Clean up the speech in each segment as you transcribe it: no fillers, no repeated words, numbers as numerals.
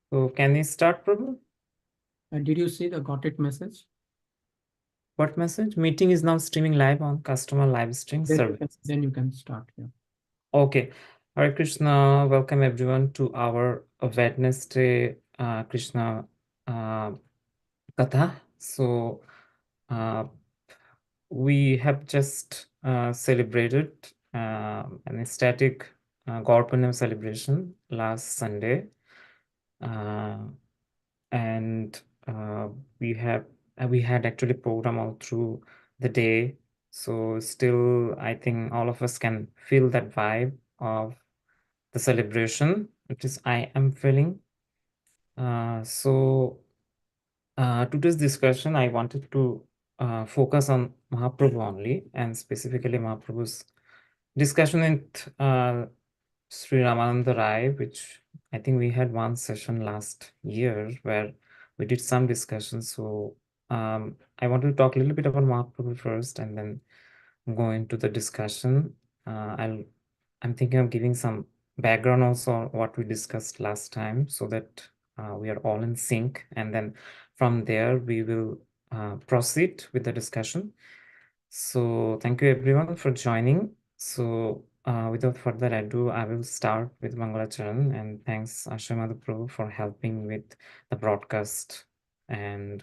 So can we start, Prabhu? Did you see the got it message? What message? Meeting is now streaming live on customer live stream service. Then you can start. Yeah. Okay. Hare Krishna. Welcome everyone to our Wednesday Krishna Katha. So we have just celebrated an ecstatic God Purnima celebration last Sunday. And we had actually program all through the day, so still I think all of us can feel that vibe of the celebration, which is I am feeling. Today's discussion I wanted to focus on Mahaprabhu only, and specifically Mahaprabhu's discussion with Sri Ramananda Rai, which I think we had one session last year where we did some discussion. So I want to talk a little bit about Mahaprabhu first and then go into the discussion. I'm thinking of giving some background also on what we discussed last time so that we are all in sync. And then from there, we will proceed with the discussion. So thank you everyone for joining. So without further ado, I will start with Mangalacharan, and thanks Ashramada Prabhu for helping with the broadcast, and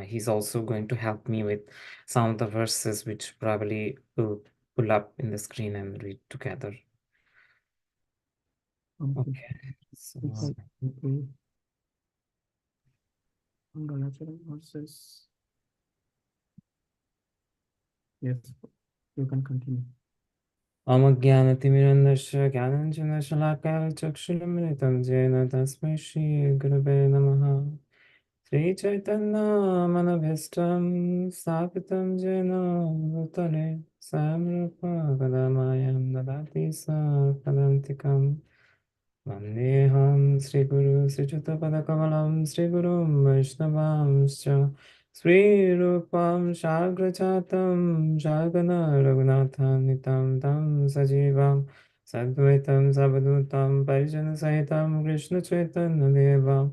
he's also going to help me with some of the verses which probably will pull up in the screen and read together. Okay, so Versus. Yes, you can continue. अमज्ञानतिमिरन्धस्य ज्ञानञ्जनशलाकया चक्षुरुन्मिलितं येन तस्मै श्रीगुरवे नमः। श्रीचैतन्यमनभीष्टं स्थापितं येन भूतले स्वयं रूपा कदा मायं ददाति सपदान्तिकम्। वन्देऽहं श्रीगुरु श्रीयुतपदकमलं श्रीगुरुं वैष्णवांश्च श्रीरूपं साग्रजातं सागना रघुनाथान्वितं तं सजीवं सद्वैतं सवधूतं परिजनसहितं कृष्णचैतन्यदेवं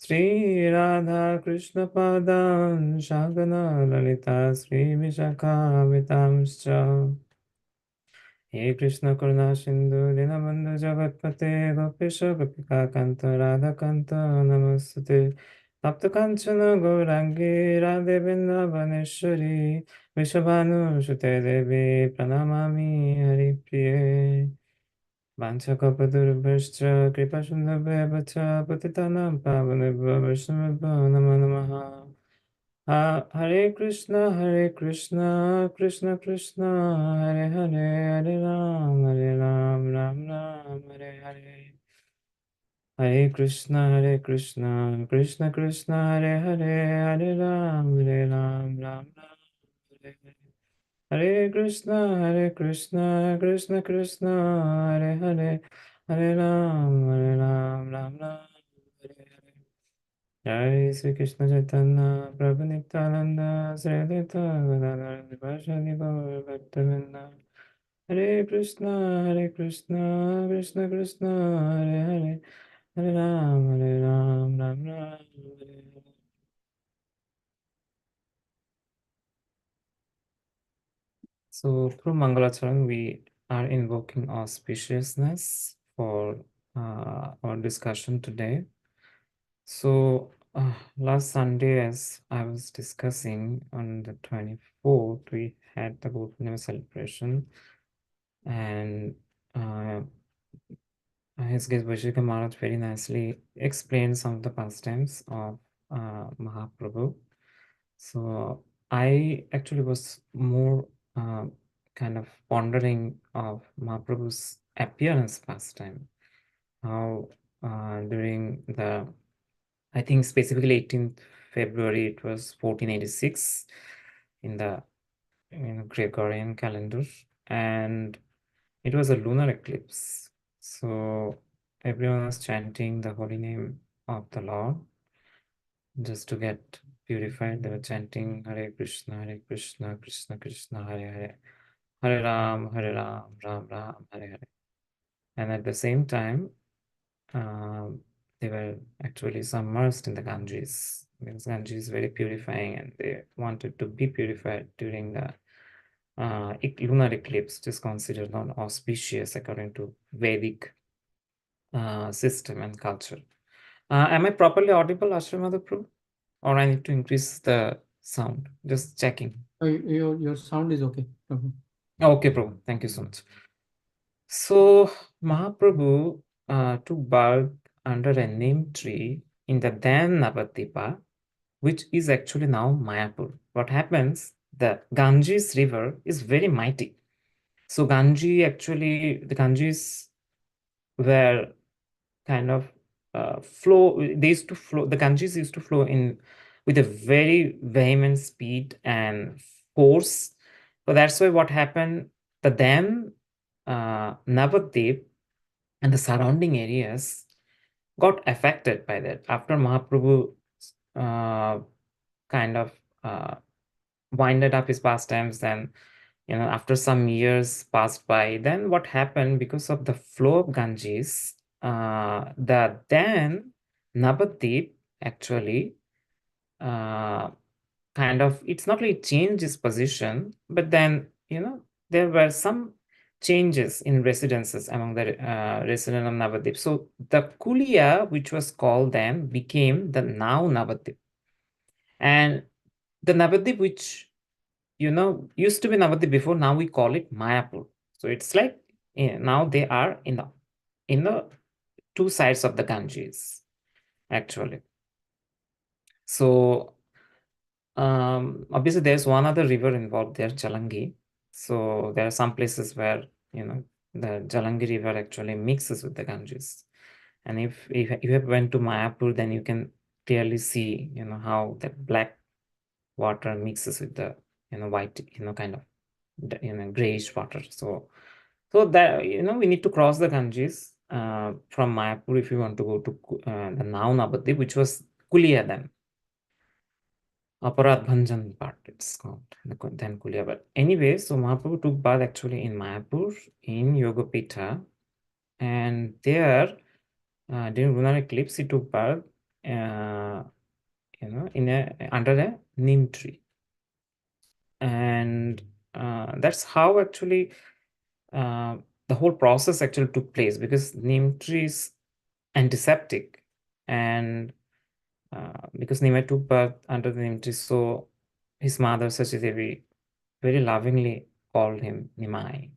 श्रीराधाकृष्णपादां सागना ललिता श्रीविशाखान्वितांश्च। हे कृष्ण करुणा सिंधु दीनबंधु जगत्पते गोपेश गोपिका कांत राधा कांत नमस्ते तप्त कांचन गौरांगी राधे वृंदावनेश्वरी वृषभानुसुते देवी प्रणमामि हरिप्रिये वाञ्छकल्पतरुभ्यश्च कृपासिन्धुभ्यः च पतितानां पावनेभ्यो वैष्णवेभ्यो नमो नमः। Hare Krishna, Krishna Krishna, Hare Hare, Hare Ram, Ram Ram, Hare Hare. Hare Krishna, Krishna Krishna, Hare Hare, Hare Ram, Ram Ram, Hare Hare. Hare Krishna, Krishna Krishna, Hare Hare, Hare Ram, Ram Ram, Hare Hare. Jai Sri Krishna Chaitanya Prabhu Nityananda Sri Advaita Gadadhar Vivasadi Gaur Bhaktavinda. Hare Krishna, Krishna Krishna, Hare Hare, Hare Ram, Ram Ram, Hare Hare. So through Mangalacharan, we are invoking auspiciousness for our discussion today. So last Sunday, as I was discussing on the 24th, we had the Guru Purnima celebration, and his guest Vajika Maharaj very nicely explained some of the pastimes of Mahaprabhu. So I actually was more kind of pondering of Mahaprabhu's appearance pastime, how during the, I think specifically 18th February, it was 1486 in the Gregorian calendar, and it was a lunar eclipse. So everyone was chanting the holy name of the Lord just to get purified. They were chanting Hare Krishna, Krishna Krishna, Hare Hare, Hare Ram, Ram Ram, Hare Hare. And at the same time, they were actually submersed in the Ganges, because Ganges is very purifying, and they wanted to be purified during the lunar eclipse, which is considered non-auspicious according to Vedic system and culture. Am I properly audible, Ashramada Prabhu? Or I need to increase the sound? Just checking. Your sound is okay. Okay, Prabhu. Thank you so much. So Mahaprabhu took birth under a neem tree in the then Navadvipa, which is actually now Mayapur. What happens? The Ganges river is very mighty. So the Ganges were kind of they used to flow, the Ganges used to flow in with a very vehement speed and force. So that's why what happened, the then Navadvip and the surrounding areas got affected by that. After Mahaprabhu kind of winded up his pastimes, then after some years passed by, then what happened, because of the flow of Ganges, the then Navadvip actually kind of, it's not like it changed its position, but then there were some changes in residences among the resident of Navadvip. So the Kulia, which was called then, became the now Navadvip. And the Navadvip, which used to be Navadvip before, now we call it Mayapur. So it's like now they are in the two sides of the Ganges, actually. So obviously there's one other river involved there, Jalangi. So there are some places where the Jalangi river actually mixes with the Ganges. And if you have went to Mayapur, then you can clearly see how that black water mixes with the white kind of grayish water. So that we need to cross the Ganges from Mayapur if you want to go to the now Navadvip, which was Kulia then. Aparat Bhanjan part, it's called, then Kulia. But anyway, so Mahaprabhu took birth actually in Mayapur in Yogapita, and there during lunar eclipse he took birth under a neem tree. And that's how actually the whole process actually took place, because neem tree is antiseptic, and because Nimai took birth under the neem tree, so his mother Sachi Devi very lovingly called him Nimai.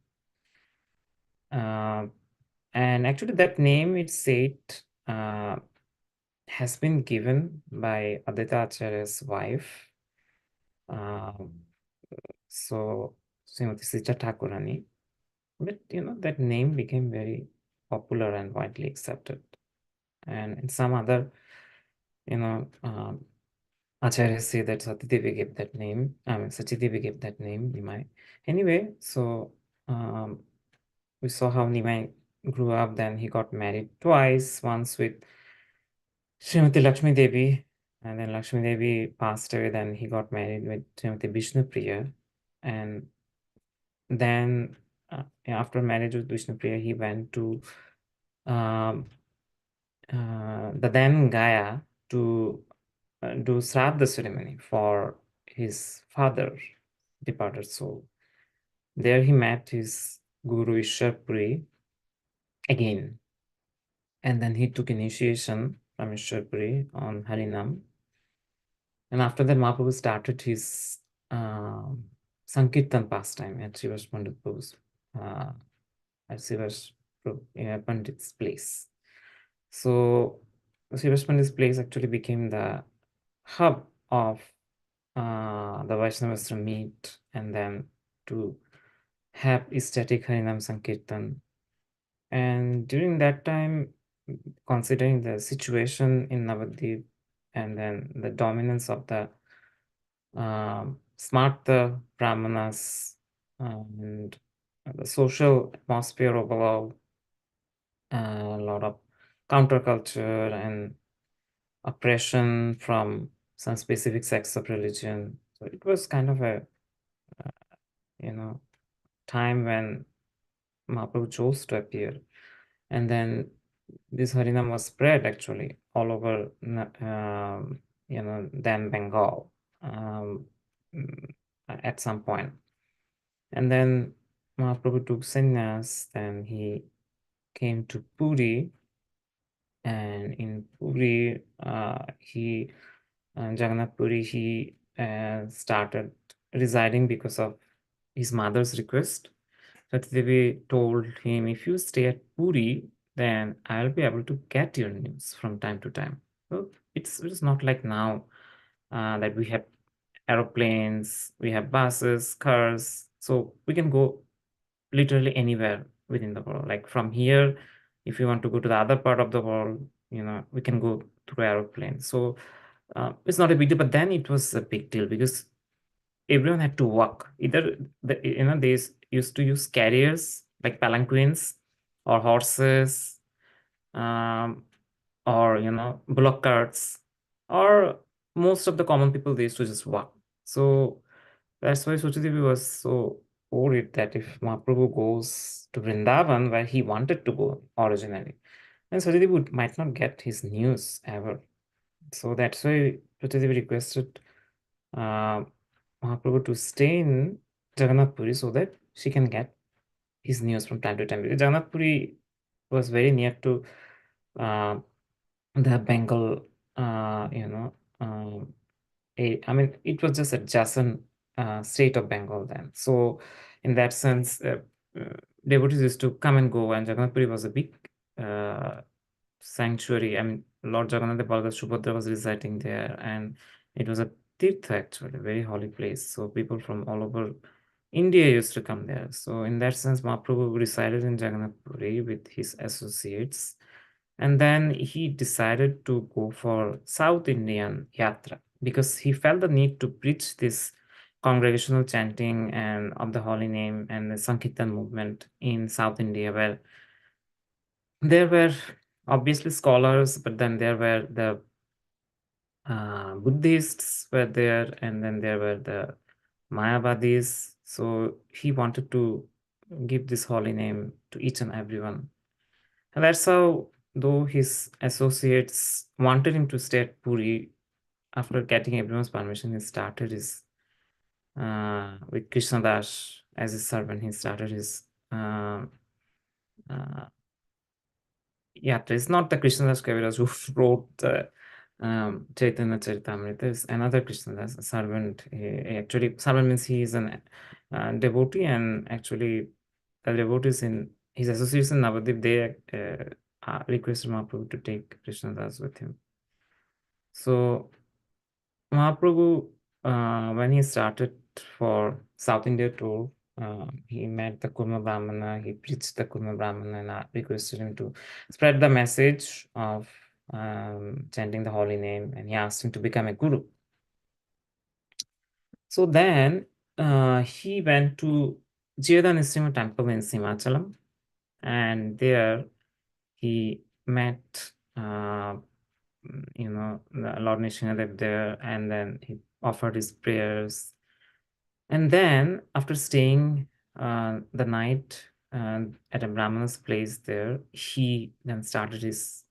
And actually that name, it's said, has been given by Aditya Acharya's wife. So Srimati Sita Thakurani. But that name became very popular and widely accepted. And in some other, Acharyas say that Sati Devi gave that name. Sachi Devi gave that name, Nimai. Anyway, so we saw how Nimai grew up. Then he got married twice, once with Srimati Lakshmi Devi, and then Lakshmi Devi passed away. Then he got married with Srimati Vishnu Priya. And then after marriage with Vishnu Priya, he went to the then Gaya to do Shraddha ceremony for his father, departed soul. There he met his Guru Ishwarpuri again. And then he took initiation from Ishwarpuri on Harinam. And after that, Mahaprabhu started his Sankirtan pastime at Srivas Pandit Prabhu's, at Srivas Pandit's place. So Srivas Pandit's place actually became the hub of the Vaishnavas to meet and then to have ecstatic Harinam Sankirtan. And during that time, considering the situation in Navadvip and then the dominance of the Smarta Brahmanas and the social atmosphere overall, a lot of counterculture and oppression from some specific sects of religion. So it was kind of a time when Mahaprabhu chose to appear. And then this Harinam was spread actually all over, then Bengal, mm, at some point. And then Mahaprabhu took sannyas, then he came to Puri, and in Puri, Jagannath Puri, he started residing because of his mother's request. Satyadevi told him, if you stay at Puri, then I'll be able to get your news from time to time. So it's not like now that we have aeroplanes, we have buses, cars, so we can go literally anywhere within the world. Like from here, if you want to go to the other part of the world, we can go through aeroplane. So it's not a big deal, but then it was a big deal because everyone had to walk. Either they used to use carriers like palanquins or horses, um, or bullock carts, or most of the common people, they used to just walk. So that's why Suchadevi was so worried that if Mahaprabhu goes to Vrindavan, where he wanted to go originally, then Suchadevi might not get his news ever. So that's why Suchadevi requested uh, Mahaprabhu to stay in Jagannath Puri so that she can get his news from time to time. Because Jagannath Puri was very near to uh, the Bengal, I mean, it was just adjacent state of Bengal then. So, in that sense, uh, devotees used to come and go, and Jagannath Puri was a big uh, sanctuary. I mean, Lord Jagannath Balada Subhadra was residing there, and it was a tirtha actually, a very holy place. So, people from all over India used to come there. So, in that sense, Mahaprabhu resided in Jagannath Puri with his associates. And then he decided to go for South Indian Yatra because he felt the need to preach this congregational chanting and of the holy name and the Sankirtan movement in South India, where there were obviously scholars, but then there were the Buddhists were there, and then there were the Mayavadis. So he wanted to give this holy name to each and everyone. And that's how, though his associates wanted him to stay at Puri, after getting everyone's permission, he started his, with Krishna Das as his servant, he started his uh, yatra. It's not the Krishna Das Kaviraj who wrote the Chaitanya Charitamrita. It's another Krishna Das, a servant. Actually, servant means he is an devotee, and actually, the devotees in his association Navadip, they requested Mahaprabhu to take Krishna Das with him. So Mahaprabhu, when he started for South India tour, he met the Kurma Brahmana, he preached the Kurma Brahmana, and requested him to spread the message of chanting the holy name, and he asked him to become a guru. So then he went to Jivadhanisima temple in Simachalam, and there he met Lord Nishingadev there, and then he offered his prayers. And then after staying the night at a Brahmana's place there, he then started his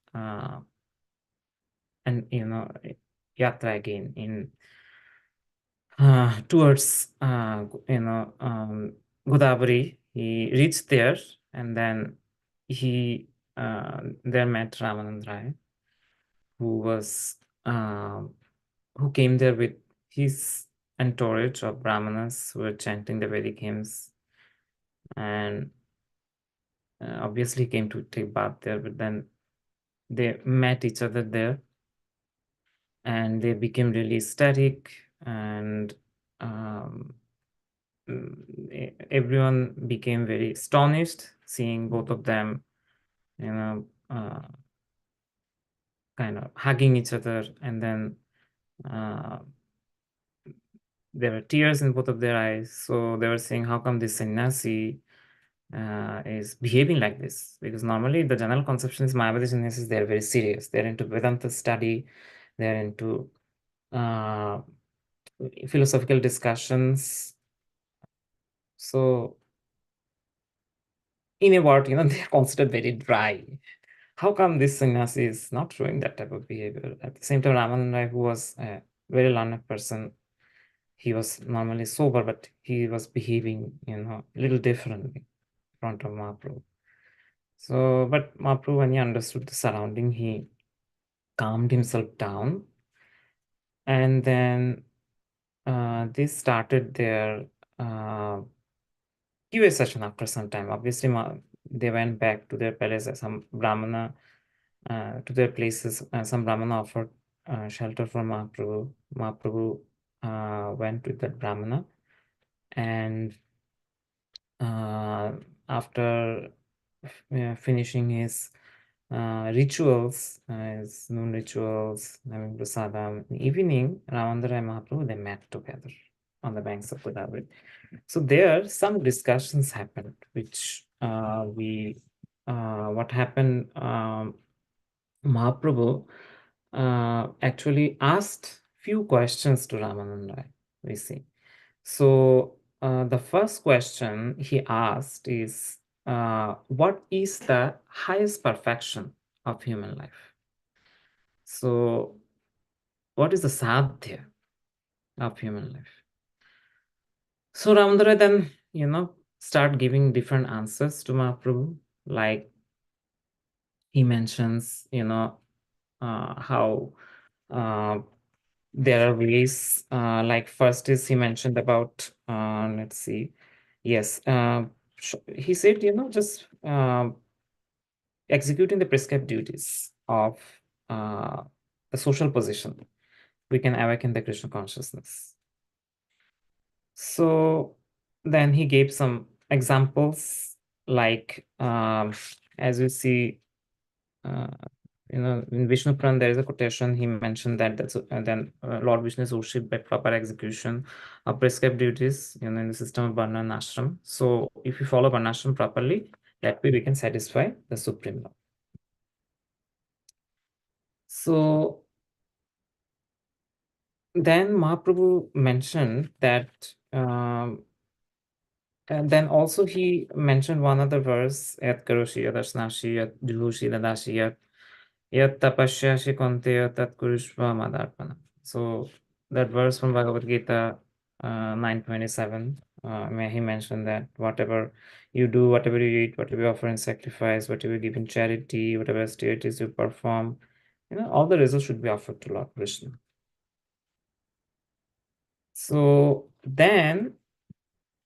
yatra again in towards Godavari. He reached there, and then he there met Ramanand Rai, who was who came there with his entourage of Brahmanas who were chanting the Vedic hymns, and obviously came to take bath there. But then they met each other there, and they became really ecstatic, and everyone became very astonished seeing both of them, kind of hugging each other, and then there were tears in both of their eyes. So they were saying, how come this sannyasi is behaving like this? Because normally the general conception is Mayavadi sannyasis, they're very serious. They're into Vedanta study, they're into philosophical discussions. So in a word, they're considered very dry. how come this sannyasi is not showing that type of behavior? At the same time, Ramananda Rai, who was a very learned person, he was normally sober, but he was behaving, a little differently in front of Mahaprabhu. So, but Mahaprabhu, when he understood the surrounding, he calmed himself down, and then they started their QA session after some time. Obviously, they went back to their palace. Some Brahmana to their places. Some Brahmana offered shelter for Mahaprabhu. Mahaprabhu went with that Brahmana, and after finishing his rituals, his noon rituals, having prasadam, in the evening, Ramandara and Mahaprabhu, they met together on the banks of Godavari. So there, some discussions happened, which what happened, Mahaprabhu actually asked few questions to Ramananda Rai, we see. So the first question he asked is, what is the highest perfection of human life? So what is the sadhya of human life? So Ramandara then, start giving different answers to Mahaprabhu, like he mentions, how there are ways, like first is he mentioned about, let's see, yes, he said, just executing the prescribed duties of the social position, we can awaken the Krishna consciousness. So then he gave some examples, like as you see, in Vishnu Puran, there is a quotation. He mentioned that then Lord Vishnu is worshipped by proper execution of prescribed duties, in the system of Varna and Ashram. So if you follow Varna Ashram properly, that way we can satisfy the Supreme Lord. So then Mahaprabhu mentioned that, and then also he mentioned one other verse, Yat karoshi yat asnashi yat juhushi dadashi yat tapasyashi konteya tat kurushva madarpana. So that verse from Bhagavad Gita 9:27, where he mentioned that whatever you do, whatever you eat, whatever you offer in sacrifice, whatever you give in charity, whatever austerities you perform, all the results should be offered to Lord Krishna. So then,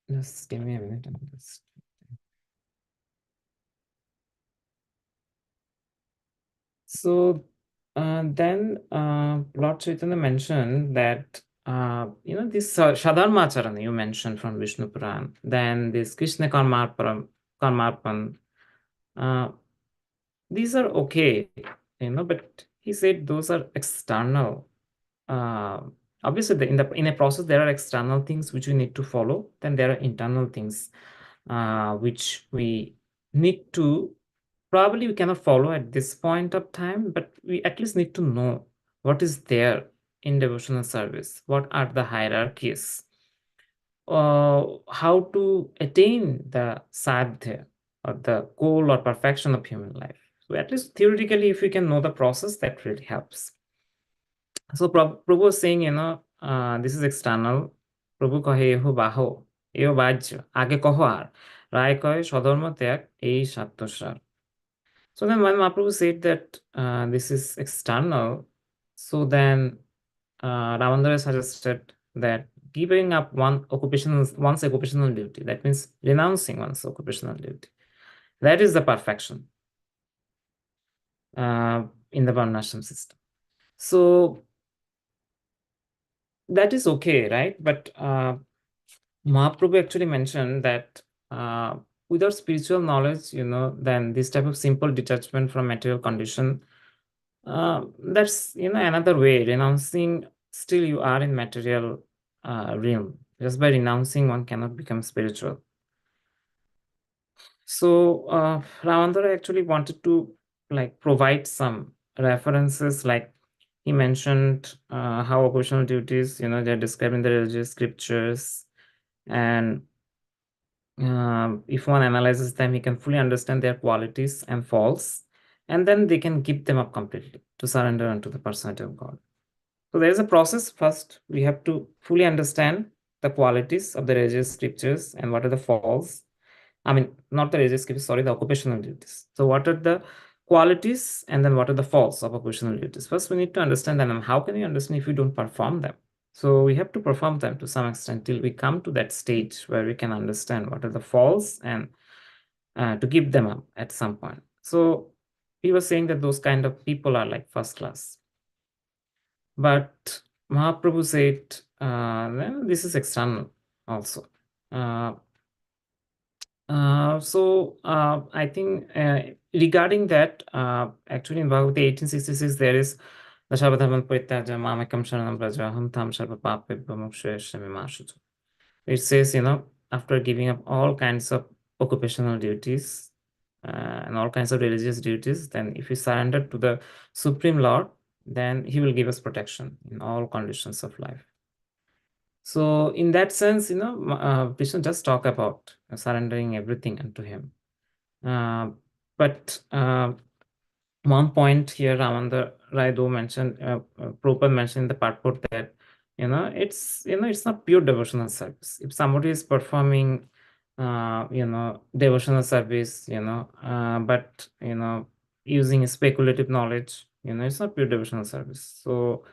just give me a minute. So then Lord Chaitanya mentioned that, this Shadharmacharana you mentioned from Vishnu Puran, then this Krishna Karmarpan, these are okay, but he said those are external. Obviously, in a process, there are external things which we need to follow. Then there are internal things which we need to, probably we cannot follow at this point of time, but we at least need to know what is there in devotional service, what are the hierarchies, how to attain the sadhya or the goal or perfection of human life. So at least theoretically, if we can know the process, that really helps. So Prabhu was saying, this is external. Prabhu কহে এহ বাহ, এহ বাহ্য, আগে কহ আর, রায় কয় স্বধর্ম ত্যাগ এই সাত্যসার. So then when Mahaprabhu said that this is external, so then Ramandara suggested that giving up one's occupational duty, that means renouncing one's occupational duty, that is the perfection in the Varnashram system. So that is okay, right? But Mahaprabhu actually mentioned that without spiritual knowledge, then this type of simple detachment from material condition, that's another way. Renouncing, still you are in material realm. Just by renouncing, one cannot become spiritual. So Ramandara actually wanted to provide some references, like he mentioned how occupational duties, they're described in the religious scriptures, and if one analyzes them, he can fully understand their qualities and faults, and then they can give them up completely to surrender unto the personality of God. So there is a process. First, we have to fully understand the qualities of the religious scriptures and what are the faults. I mean, not the religious scriptures, sorry, the occupational duties. So what are the qualities and then what are the faults of occupational duties? First, we need to understand them. And how can you understand if you don't perform them? So we have to perform them to some extent till we come to that stage where we can understand what are the faults and to give them up at some point. So he was saying that those kind of people are like first class. But Mahaprabhu said, then this is external also. I think regarding that, actually in Bhagavad Gita 1866, there is the Shabadhaman Parityaja Mamekam Sharanam Brajaham Tam Sarva Papebhyo Mokshayashrami Mashutu. It says, after giving up all kinds of occupational duties and all kinds of religious duties, then if we surrender to the Supreme Lord, then He will give us protection in all conditions of life. So, in that sense, Krishna just talk about surrendering everything unto Him. But one point here, Ramanda Raido mentioned, Prabhupada mentioned in the purport that it's not pure devotional service. If somebody is performing devotional service, but using speculative knowledge, it's not pure devotional service. So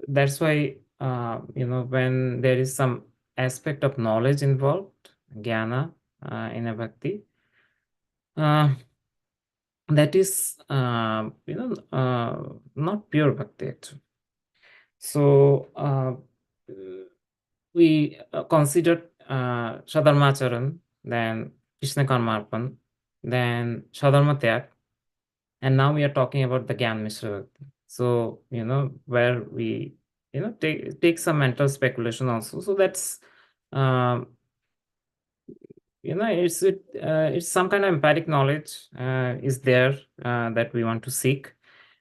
that's why when there is some aspect of knowledge involved, jnana in a bhakti, that is not pure bhakti actually. So we considered Sadharmacharan, then Krishna Karmarpan, then Sadharma Tyak, and now we are talking about the Gyan Mishra Bhakti. So, where we, take some mental speculation also. So that's, it's some kind of empiric knowledge is there that we want to seek.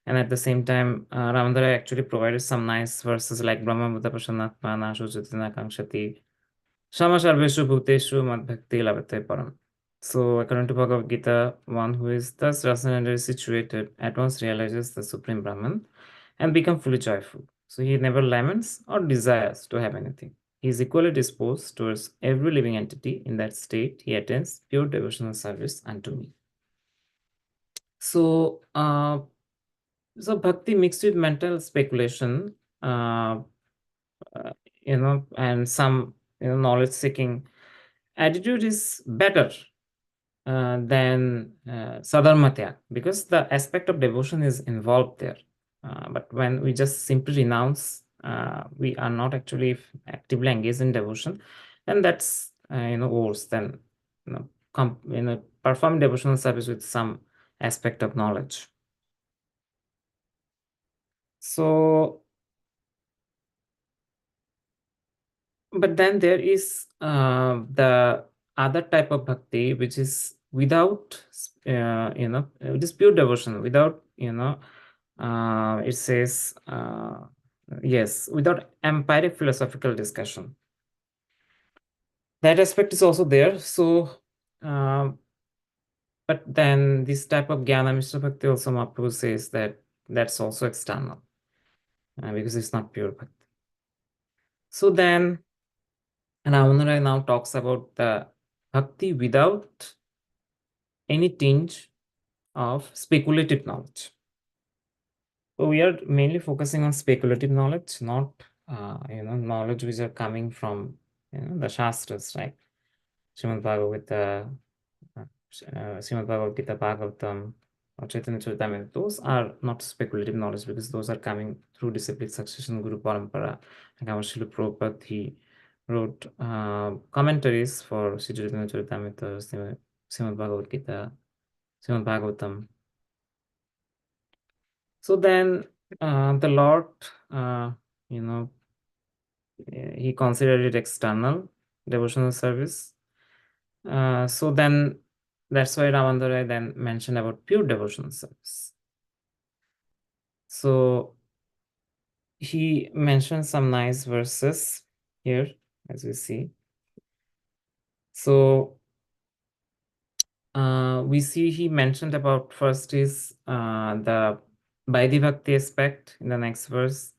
And at the same time, Ramandara actually provided some nice verses like Brahma Buddha Prasannatma Nasho Chaitanya Kankshati Shama Sarveshu Bhuteshu Mad Bhakti Labhate Param. So, according to Bhagavad Gita, one who is thus rationally situated at once realizes the Supreme Brahman and become fully joyful. So, he never laments or desires to have anything. He is equally disposed towards every living entity. In that state, he attains pure devotional service unto me. So, bhakti mixed with mental speculation, and some knowledge seeking attitude is better than sadharmatya, because the aspect of devotion is involved there. But when we just simply renounce, we are not actually actively engaged in devotion, and that's worse than perform devotional service with some aspect of knowledge. So, but then there is the other type of bhakti, which is without, it is pure devotion, without, it says, yes, without empiric philosophical discussion. That aspect is also there. So, but then this type of Jnana Mishra Bhakti also Mahaprabhu says that that's also external because it's not pure bhakti. So then, Ramananda now talks about the bhakti without any tinge of speculative knowledge. So we are mainly focusing on speculative knowledge, not knowledge which are coming from the Shastras, right? Srimad Bhagavad Gita, Srimad Bhagavad Gita, Bhagavatam, or Chaitanya Charitamrita. Those are not speculative knowledge because those are coming through disciplic succession, Guru Parampara. Like our Srila Prabhupada, he wrote commentaries for Sri Chaitanya Charitamrita, Srimad Bhagavad Gita, Srimad Bhagavatam. So then the Lord, he considered it external devotional service. So then that's why Ramandara then mentioned about pure devotional service. So he mentioned some nice verses here, as we see. So we see he mentioned about first is the Vaidhi Bhakti aspect in the next verse,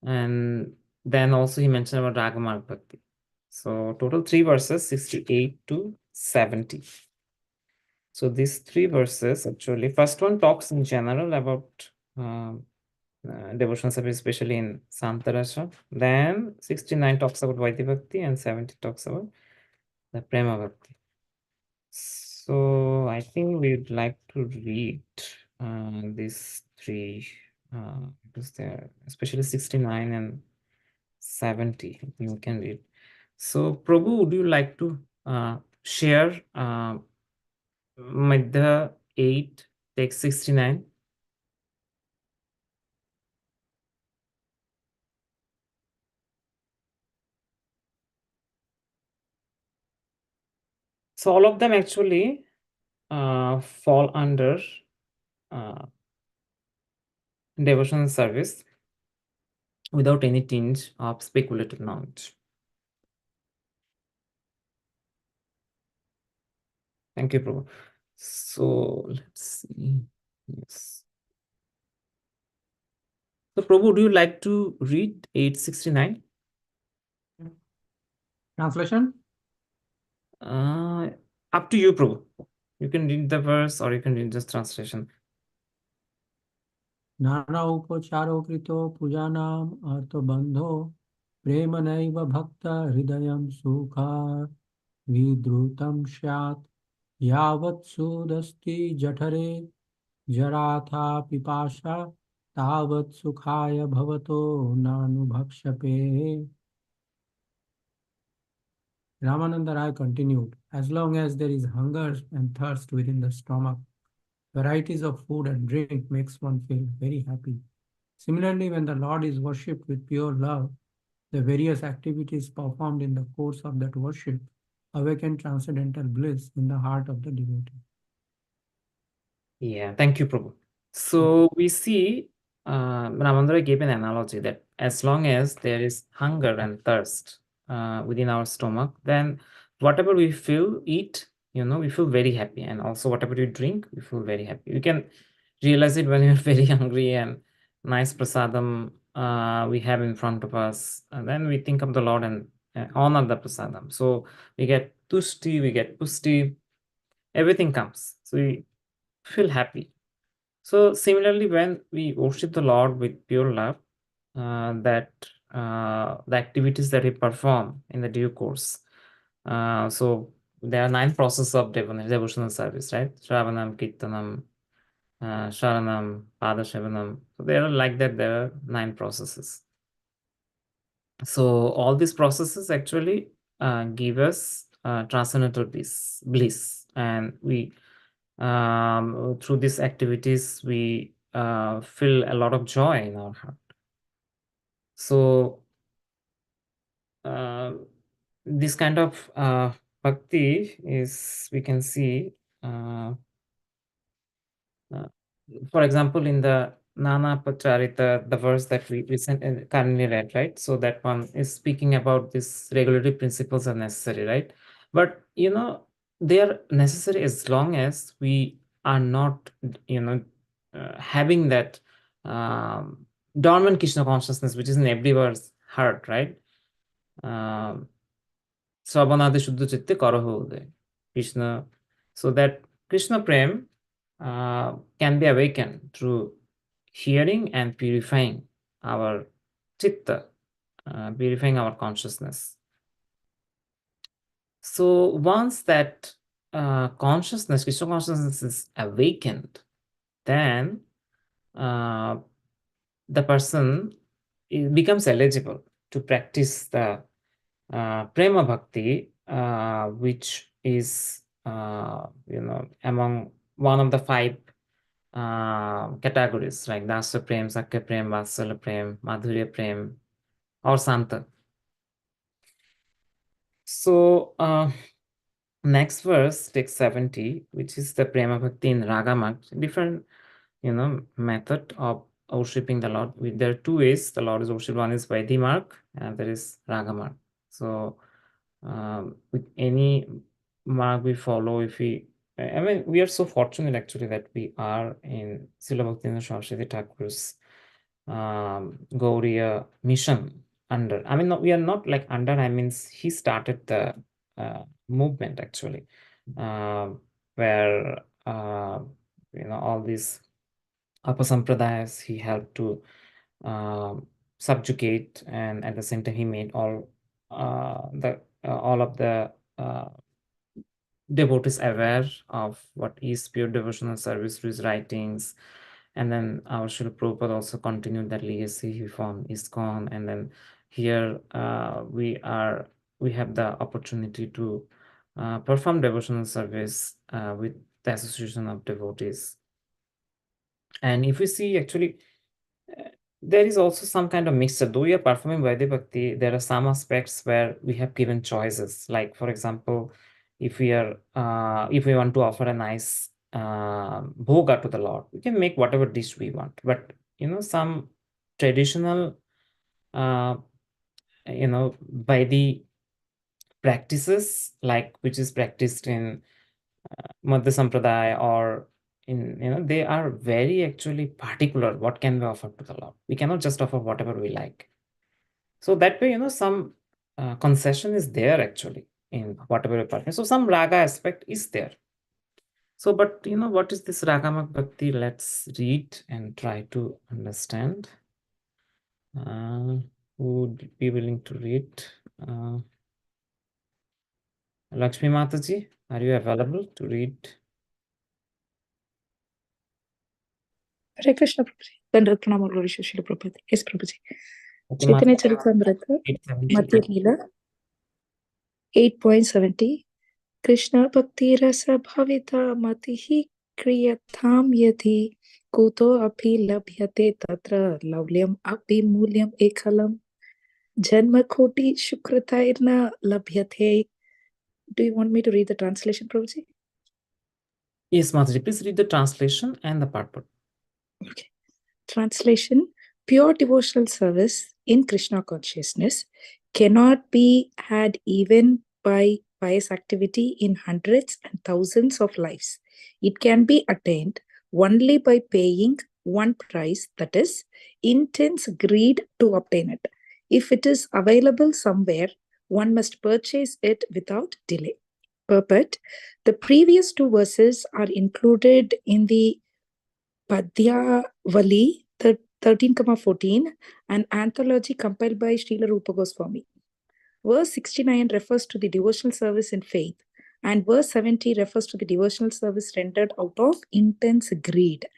and then also he mentioned about Ragamarg Bhakti. So total 3 verses, 68 to 70. So these 3 verses actually, first one talks in general about devotional service, especially in Santarasa. Then 69 talks about Vaidhi Bhakti and 70 talks about the Prema Bhakti. So I think we'd like to read these three because they're especially 69 and 70. I think we can read. So Prabhu, would you like to share Madhya 8, text 69? So all of them actually fall under devotional service without any tinge of speculative knowledge. Thank you, Prabhu. So let's see. Yes. So Prabhu, do you like to read 869? Translation? Up to you, Prabhu. You can read the verse or you can read just translation. नाना उपचारो कृतो पूजानाम अर्थबंधो प्रेम नैव भक्त हृदयं सुखा विद्रुतं स्यात् यावत् सुदस्ति जठरे जराथा पिपासा तावत् सुखाय भवतो नानुभक्षपे. Ramananda Rai continued, as long as there is hunger and thirst within the stomach, varieties of food and drink makes one feel very happy. Similarly, when the Lord is worshipped with pure love, the various activities performed in the course of that worship awaken transcendental bliss in the heart of the devotee. Yeah, thank you, Prabhu. So we see Ramandra gave an analogy that as long as there is hunger and thirst within our stomach, then whatever we feel, eat, we feel very happy. And also whatever we drink, we feel very happy. You can realize it when you're very hungry and nice prasadam we have in front of us. And then we think of the Lord and honor the prasadam. So we get tushti, we get pusti, everything comes. So we feel happy. So similarly, when we worship the Lord with pure love, that the activities that we perform in the due course. So there are 9 processes of devotional service, right? Shravanam, Kirtanam, Sharanam, Padashavanam. So there are like that. There are 9 processes. So all these processes actually give us transcendental bliss, and we through these activities we feel a lot of joy in our heart. So this kind of bhakti is, we can see uh, for example, in the Nana Pacharita, the verse that we currently read, right? So that one is speaking about this regulatory principles are necessary, right? But they are necessary as long as we are not, having that dormant Krishna consciousness, which is in everyone's heart, right? Sravanade Shuddha Chitte Karaho Uday. Krishna. So that Krishna Prem can be awakened through hearing and purifying our chitta, purifying our consciousness. So once that consciousness, Krishna consciousness is awakened, then the person becomes eligible to practice the prema bhakti, which is among one of the 5 categories, like Dasa Prem, Sakya Prem, Vatsala Prem, Madhurya Prem, or Santa. So next verse, text 70, which is the Prema Bhakti in Ragamarg, different method of worshipping the Lord. There are 2 ways the Lord is worshipped. One is Vaidhi Marg and there is Ragamarg. So with any mark we follow, if we I mean, we are so fortunate actually that we are in Srila Bhaktivinoda Saraswati Thakur's Gauriya mission under. I mean, no, we are not like under, I mean, he started the movement actually, where, all these Apasampradayas he helped to subjugate, and at the same time he made all of the devotees aware of what is pure devotional service through his writings. And then our Srila Prabhupada also continued that legacy. He formed ISKCON, and then here we have the opportunity to perform devotional service with the Association of Devotees. And if we see actually, there is also some kind of mixture. Though we are performing Vaidya Bhakti, there are some aspects where we have given choices. Like, for example, if we want to offer a nice bhoga to the Lord, we can make whatever dish we want. But some traditional, by the practices, like which is practiced in Madhya Sampradaya, or they are very actually particular what can be offered to the Lord. We cannot just offer whatever we like. So that way, some concession is there actually in whatever we partner. So some raga aspect is there. So, but what is this Ragamak Bhakti? Let's read and try to understand. Who would be willing to read? Lakshmi Mataji, are you available to read? Hare Krishna Prabhuji. Dandrat pranam Lord Srila Prabhupada. Yes, Prabhuji. Okay, Chaitanya Mataji, Charitamrita, 870. Madhya Leela, 8.70. Krishna Bhakti Rasa Bhavita Matihi Kriyatham Yadhi Kuto Api Labhyate Tatra Lavlyam Api Mulyam Ekhalam Janma Koti Shukratairna Labhyate. Do you want me to read the translation, Prabhuji? Yes, Mataji, please read the translation and the purport. Okay. Translation: Pure devotional service in Krishna consciousness cannot be had even by pious activity in hundreds and thousands of lives. It can be attained only by paying one price, that is, intense greed to obtain it. If it is available somewhere, one must purchase it without delay. Purport: the previous two verses are included in the Padyavali 13,14, an anthology compiled by Srila Rupa Goswami. Verse 69 refers to the devotional service in faith, and verse 70 refers to the devotional service rendered out of intense greed.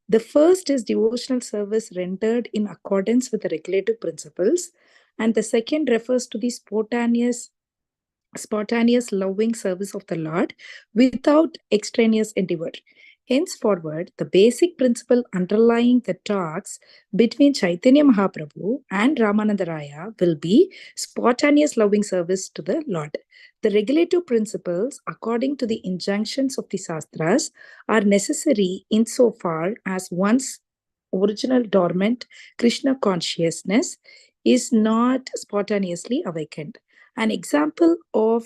The first is devotional service rendered in accordance with the regulative principles, and the second refers to the spontaneous loving service of the Lord without extraneous endeavor. Henceforward, the basic principle underlying the talks between Chaitanya Mahaprabhu and Ramananda Raya will be spontaneous loving service to the Lord. The regulative principles, according to the injunctions of the Shastras, are necessary insofar as one's original dormant Krishna consciousness is not spontaneously awakened. An example of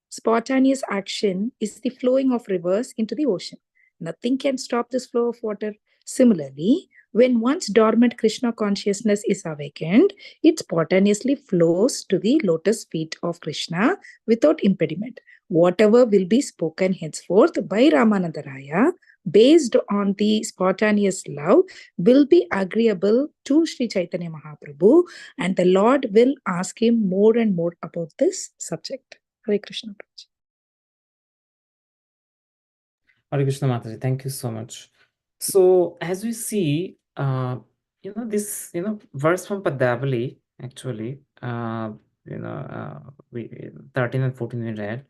spontaneous action is the flowing of rivers into the ocean. Nothing can stop this flow of water. Similarly, when one's dormant Krishna consciousness is awakened, it spontaneously flows to the lotus feet of Krishna without impediment. Whatever will be spoken henceforth by Ramananda Raya, based on the spontaneous love, will be agreeable to Sri Chaitanya Mahaprabhu, and the Lord will ask him more and more about this subject. Hare Krishna. Hare Krishna Mataji, thank you so much. So as we see, this, verse from Padavali, actually, we 13 and 14 we read.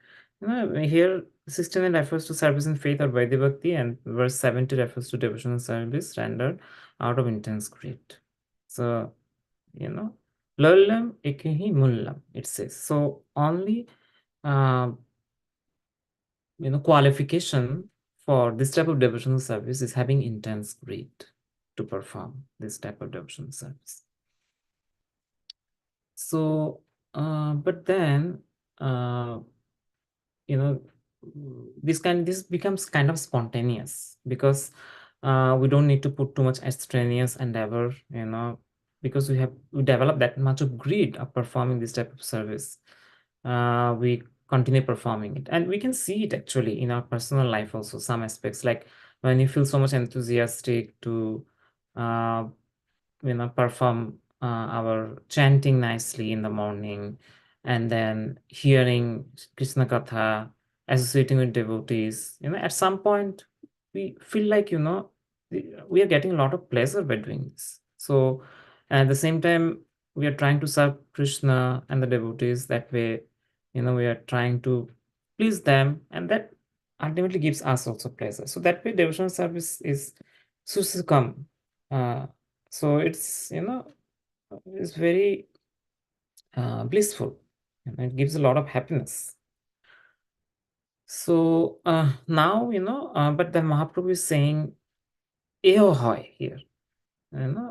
Here 16 refers to service in faith or Vaidya Bhakti, and verse 70 refers to devotional service rendered out of intense greed. So, Lallam ekehi mullam, it says. So only qualification for this type of devotional service is having intense greed to perform this type of devotional service. So, but then, this becomes kind of spontaneous because we don't need to put too much strenuous endeavor, because we develop that much of greed of performing this type of service. We continue performing it, and we can see it actually in our personal life also, some aspects, like when you feel so much enthusiastic to uh, perform our chanting nicely in the morning, and then hearing Krishna Katha, associating with devotees. At some point, we feel like, we are getting a lot of pleasure by doing this. So, at the same time, we are trying to serve Krishna and the devotees that way. We are trying to please them, and that ultimately gives us also pleasure. So that way, devotional service is susukam. So it's very blissful, and it gives a lot of happiness. So now, but the Mahaprabhu is saying eho hoy here.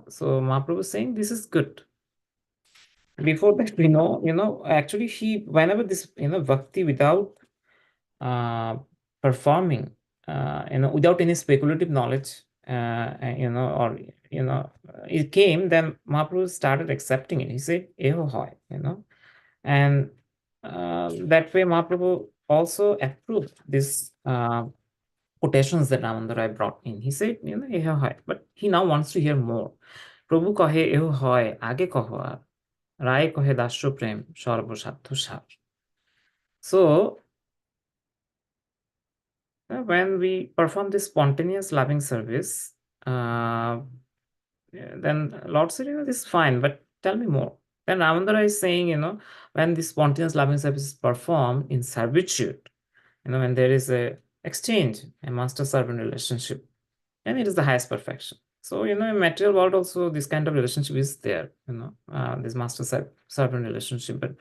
So Mahaprabhu is saying this is good. Before that, we know, actually whenever this, bhakti without performing, without any speculative knowledge, or, it came, then Mahaprabhu started accepting it. He said, eho hoy, and that way Mahaprabhu also approved this quotations that Ramananda brought in. He said, eho hoy, but he now wants to hear more. Prabhu kahe eho hoy, age kaho ar, Rai kahe dasya prem, sarva sattva sar. So, when we perform this spontaneous loving service, then Lord said, this is fine, but tell me more. Then Ramandara is saying, when this spontaneous loving service is performed in servitude, when there is a exchange, a master-servant relationship, and it is the highest perfection. So, in material world also, this kind of relationship is there, this master-servant relationship. But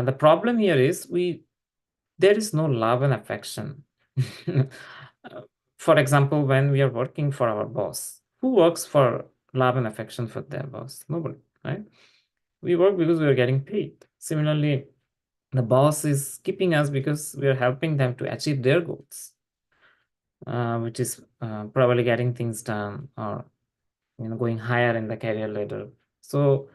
the problem here is there is no love and affection. For example, when we are working for our boss, who works for love and affection for their boss? Nobody, right? We work because we are getting paid. Similarly, the boss is keeping us because we are helping them to achieve their goals, which is probably getting things done, or going higher in the career ladder. So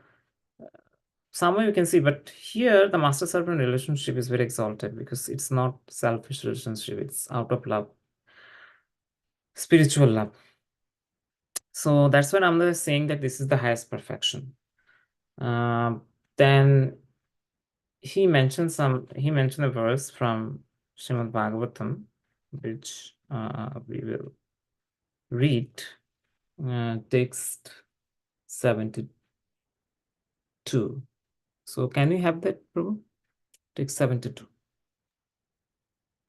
somewhere you can see, but here the master servant relationship is very exalted because it's not selfish relationship, it's out of love, spiritual love. So that's what I'm saying, that this is the highest perfection. Then he mentioned a verse from Srimad Bhagavatam, which we will read. Text 72. So can we have that, Prabhu? Text 72.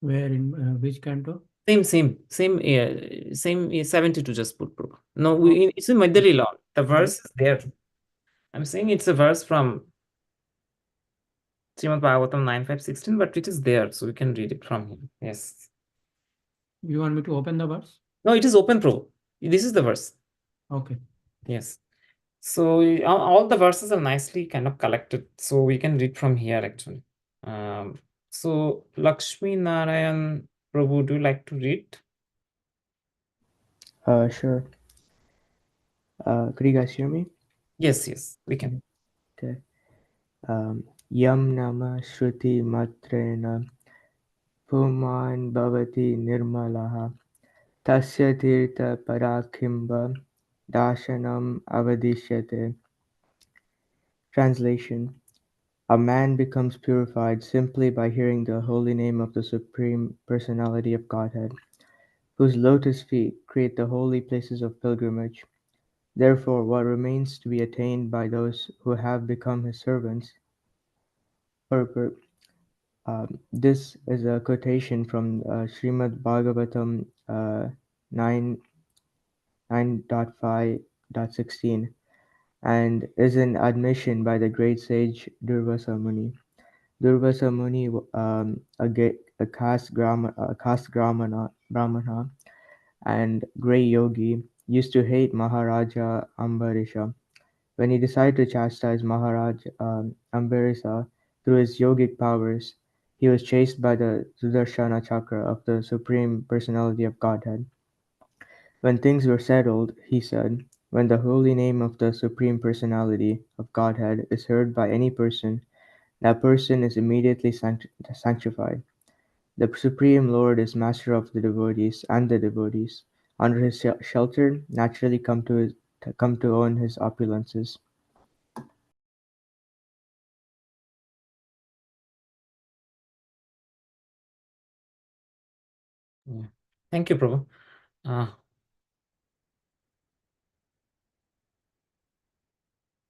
Where in which canto? Same 72 just put, Prabhu. No, it's in Madhya Leela. The verse is there. I'm saying it's a verse from Srimad Bhagavatam 9.5.16, but it is there, so we can read it from here. Yes. You want me to open the verse? No, it is open, Prabhu. This is the verse. Okay. Yes. So all the verses are nicely kind of collected, so we can read from here actually. So Lakshmi Narayan Prabhu, do you like to read? Sure. Could you guys hear me? Yes, we can. Okay. Yam nama shruti matrena puman bhavati nirmalaha tasya tirtha parakimba dashanam avadishyate. Translation: a man becomes purified simply by hearing the holy name of the Supreme Personality of Godhead, whose lotus feet create the holy places of pilgrimage. Therefore, what remains to be attained by those who have become his servants. This is a quotation from Srimad Bhagavatam 9.5.16 and is an admission by the great sage Durvasa Muni. Durvasa Muni, a caste Brahmana and great yogi, used to hate Maharaja Ambarisha. When he decided to chastise Maharaj Ambarisa through his yogic powers, He was chased by the Sudarshana Chakra of the Supreme Personality of Godhead. When things were settled, he said, when the holy name of the Supreme Personality of Godhead is heard by any person, that person is immediately sanctified. The Supreme Lord is master of the devotees, and the devotees, under his shelter, naturally come to own his opulences. Yeah. Thank you, Prabhu.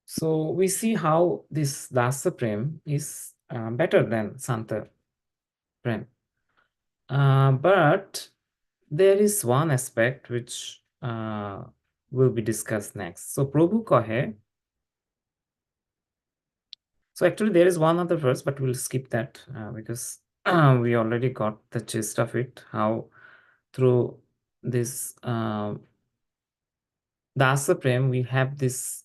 So we see how this Dasa Prem is better than Santa Prem. But there is one aspect which will be discussed next. So Prabhu kahe. So actually there is one other verse, but we'll skip that because we already got the gist of it, how through this Dasa Prem, we have this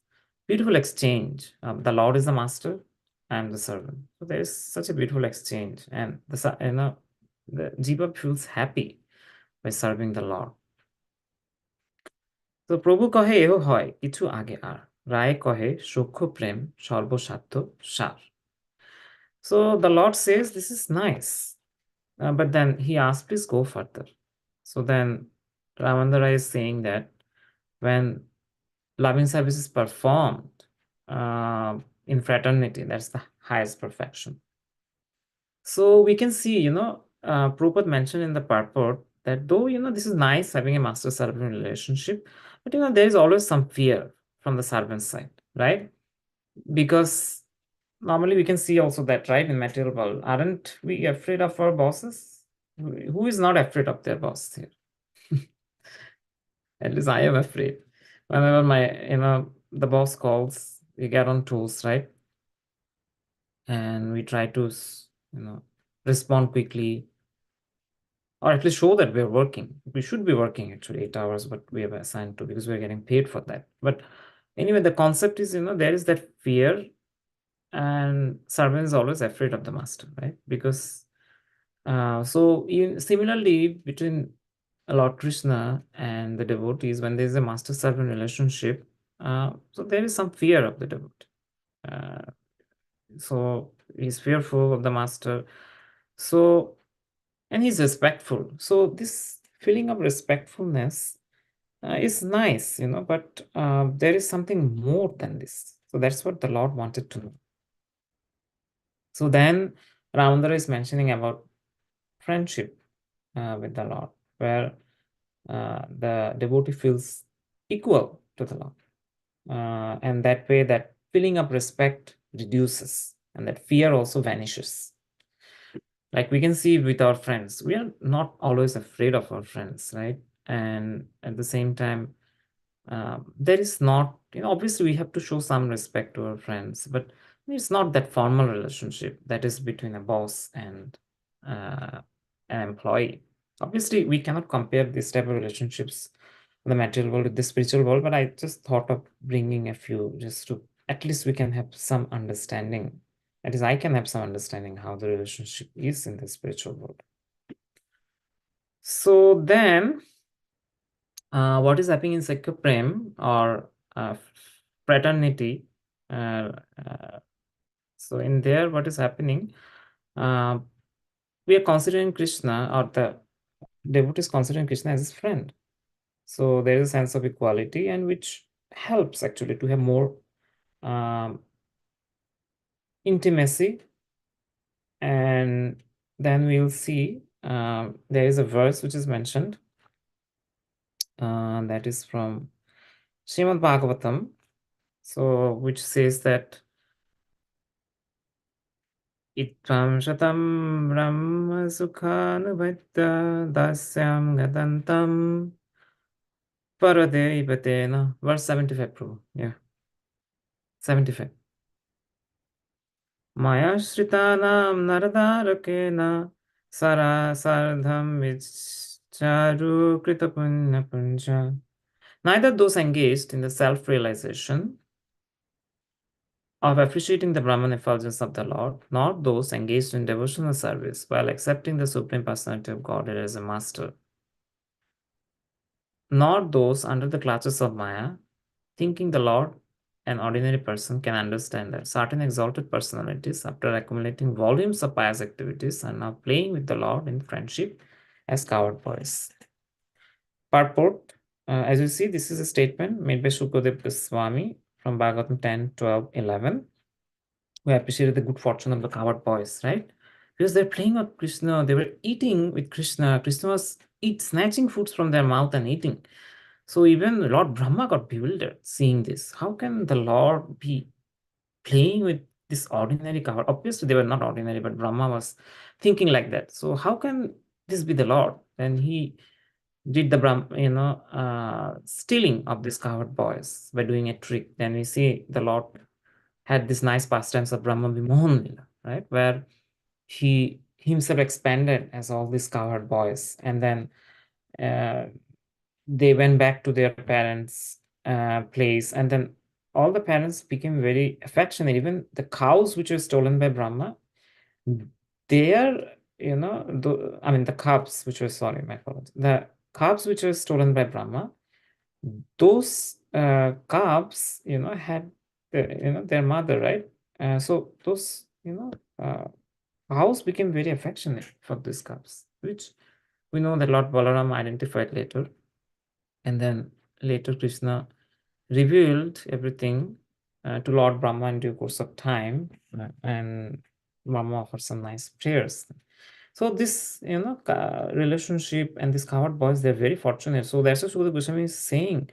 beautiful exchange. The Lord is the master, I am the servant. So there is such a beautiful exchange, and the jiva feels happy by serving the Lord. So প্রভু কহে এহ হয় কিছু আগে আর রায় কহে সখ্য প্রেম সর্বসাধ্য সার. So the Lord says this is nice, but then he asked, please go further. So then Ramandara is saying that when loving service is performed in fraternity, that's the highest perfection. So we can see, Prabhupada mentioned in the purport that though, this is nice having a master-servant relationship, but, there is always some fear from the servant side, right? Because normally we can see also that, right, in material world, aren't we afraid of our bosses? Who is not afraid of their boss here? At least I am afraid. Whenever the boss calls, we get on tools, right? And we try to, respond quickly, or at least show that we're working. We should be working actually 8 hours, but we have assigned to because we're getting paid for that. But anyway, the concept is, there is that fear, and servant is always afraid of the master, right? Because similarly between Lord Krishna and the devotees, when there is a master-servant relationship, so there is some fear of the devotee. So he's fearful of the master. So, and he's respectful. So this feeling of respectfulness is nice, but there is something more than this. So that's what the Lord wanted to know. So then Ramandara is mentioning about friendship with the Lord, where the devotee feels equal to the Lord. And that way, that feeling of respect reduces, and that fear also vanishes. Like we can see with our friends, we are not always afraid of our friends, right? And at the same time, there is not, obviously we have to show some respect to our friends, but it's not that formal relationship that is between a boss and an employee. Obviously, we cannot compare these type of relationships, the material world with the spiritual world, but I just thought of bringing a few just to, at least we can have some understanding. That is, I can have some understanding how the relationship is in the spiritual world. So then, what is happening in Sakya Prem or fraternity? So in there, what is happening? We are considering Krishna, or the devotee is considering Krishna as his friend. So there is a sense of equality, and which helps actually to have more intimacy. And then we'll see there is a verse which is mentioned that is from Srimad Bhagavatam, so which says that Itvam shatam brahma sukhanubhadda dasyam gadantam paradevipatena. Verse 75, Prabhu. Yeah. 75. Maya shritanam naradarakena sarasardham vicharu krita punya punja. Neither those engaged in the self-realization of appreciating the Brahman effulgence of the Lord, nor those engaged in devotional service while accepting the Supreme Personality of Godhead as a master, nor those under the clutches of Maya, thinking the Lord an ordinary person can understand that certain exalted personalities, after accumulating volumes of pious activities, are now playing with the Lord in friendship as coward boys. Purport. As you see, this is a statement made by Shukadev Goswami from Bhagavatam 10, 12, 11. We appreciated the good fortune of the coward boys, right? Because they're playing with Krishna, they were eating with Krishna. Krishna was snatching foods from their mouth and eating. So even Lord Brahma got bewildered seeing this. How can the Lord be playing with this ordinary coward? Obviously, they were not ordinary, but Brahma was thinking like that. So how can this be the Lord? And he did the stealing of these coward boys by doing a trick. Then we see the Lord had this nice pastimes of Brahma Vimohan Lila, right? Where he himself expanded as all these coward boys. And then they went back to their parents' place. And then all the parents became very affectionate. Even the cows which were stolen by Brahma, they are, the calves which were, sorry, my fault. The calves which were stolen by Brahma, those calves, had their mother, right? So those, cows became very affectionate for these calves, which we know that Lord Balaram identified later. And then later Krishna revealed everything to Lord Brahma in due course of time, and Brahma offered some nice prayers. So this, relationship and these coward boys, they're very fortunate. So that's what Sukadeva Goswami is saying.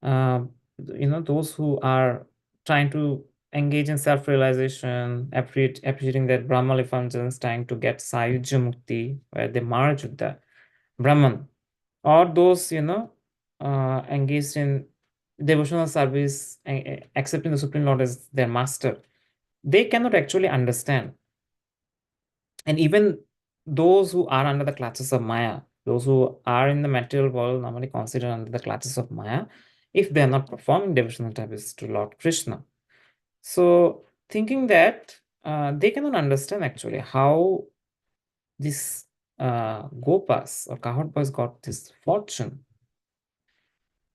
Those who are trying to engage in self-realization, appreciating that Brahma effulgence, trying to get Sayujya Mukti, where they merge with the Brahman, or those, engaged in devotional service, accepting the Supreme Lord as their master, they cannot actually understand. And even those who are under the clutches of Maya, those who are in the material world, normally considered under the clutches of Maya, if they are not performing devotional service to Lord Krishna. So thinking that they cannot understand actually how this Gopas or cowherd boys got this fortune.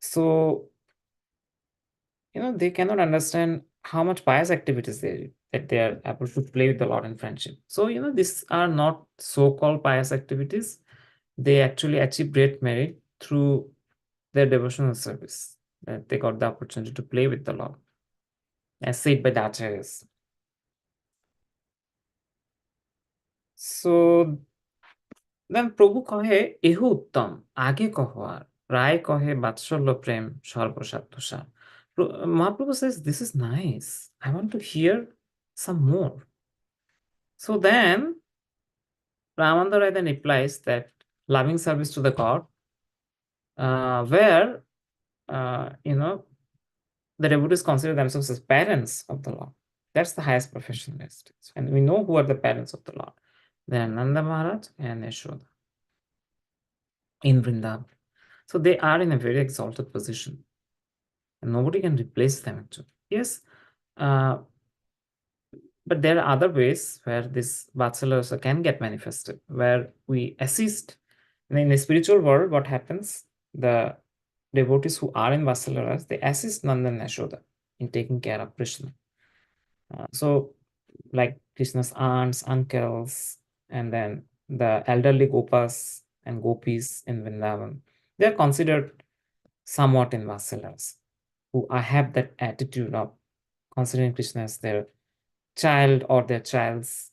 So, they cannot understand how much pious activities that they are able to play with the Lord in friendship. So, these are not so-called pious activities. They actually achieve great merit through their devotional service, that they got the opportunity to play with the Lord, as said by the Acharyas. So then Prabhu kahe ehu uttam, age kaho ar, Rai kahe vatsalya prem sarvasattusha. Mahaprabhu says, this is nice. I want to hear some more. So then Ramananda Rai then replies that loving service to the God, where the devotees consider themselves as parents of the Lord. That's the highest profession list. And we know who are the parents of the Lord. They are Nanda Maharaj and Yashoda in Vrindavan. So they are in a very exalted position. And nobody can replace them actually. Yes, but there are other ways where this Vatsalya can get manifested, where we assist. And in the spiritual world, what happens? The devotees who are in Vatsalya, they assist Nanda and Yashoda in taking care of Krishna. So like Krishna's aunts, uncles, and then the elderly Gopas and Gopis in Vrindavan, they are considered somewhat in Vatsalyas, who have that attitude of considering Krishna as their child or their child's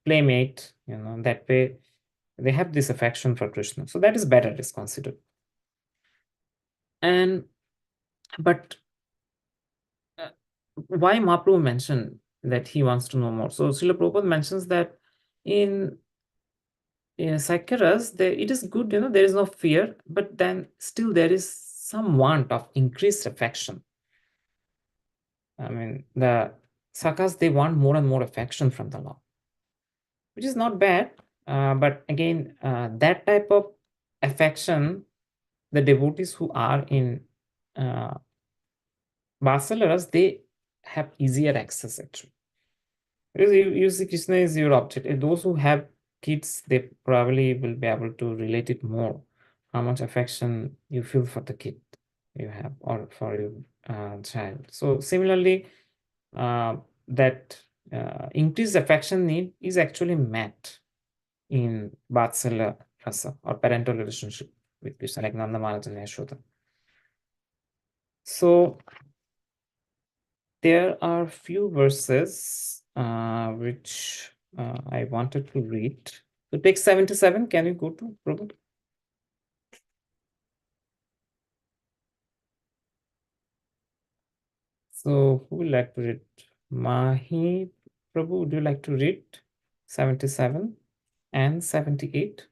playmate. That way they have this affection for Krishna. So that is better, it is considered. But why Mahaprabhu mentioned that he wants to know more? So Srila Prabhupada mentions that in Sakyaras, it is good, there is no fear, but then still there is some want of increased affection. I mean, the Sakas, they want more and more affection from the Lord, which is not bad. But again, that type of affection, the devotees who are in Vatsalyaras, they have easier access actually. Because you see, Krishna is your object. And those who have kids, they probably will be able to relate it more. How much affection you feel for the kid you have or for your child. So similarly, that increased affection need is actually met in Vatsalya rasa or parental relationship with Krishna, like Nanda Maharaj and Yashoda. So there are few verses which I wanted to read. So take 77. Can you go to Prabhu? So who would like to read? Mahi Prabhu, would you like to read 77 and 78?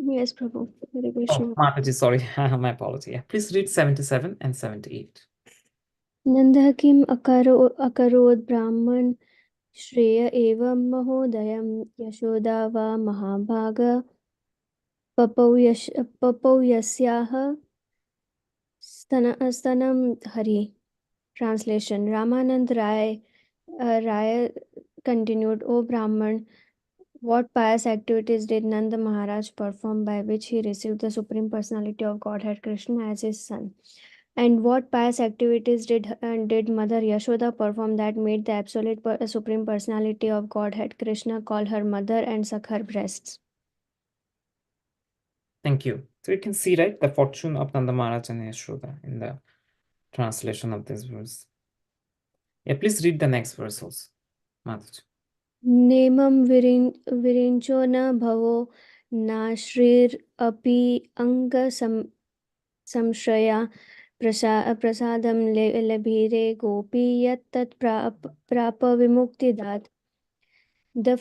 Yes, Prabhu. Hare Oh, Krishna. Mataji, sorry. My apology. Yeah, please read 77 and 78. नन्दः किम् अकरोत् ब्राह्मण श्रेय एव महोदयं यशोदा वा महाभाग पपौ यस्याः स्तनं Hari. Translation. Ramanand Rai continued, O Brahman, what pious activities did Nanda Maharaj perform by which he received the Supreme Personality of Godhead Krishna as his son? And what pious activities did Mother Yashoda perform that made the absolute Supreme Personality of Godhead Krishna call her mother and suck her breasts? Thank you. So you can see, right, the fortune of Nanda Maharaj and Yashoda in the translation of this verse. Yeah, please read the next verse also, Mataji. नेमं विरिञ्चो न भवो नाश्रीरपि अङ्गसंश्रया प्रसादं लभीरे गोपी यत्तत् प्राप विमुक्तिदात्. The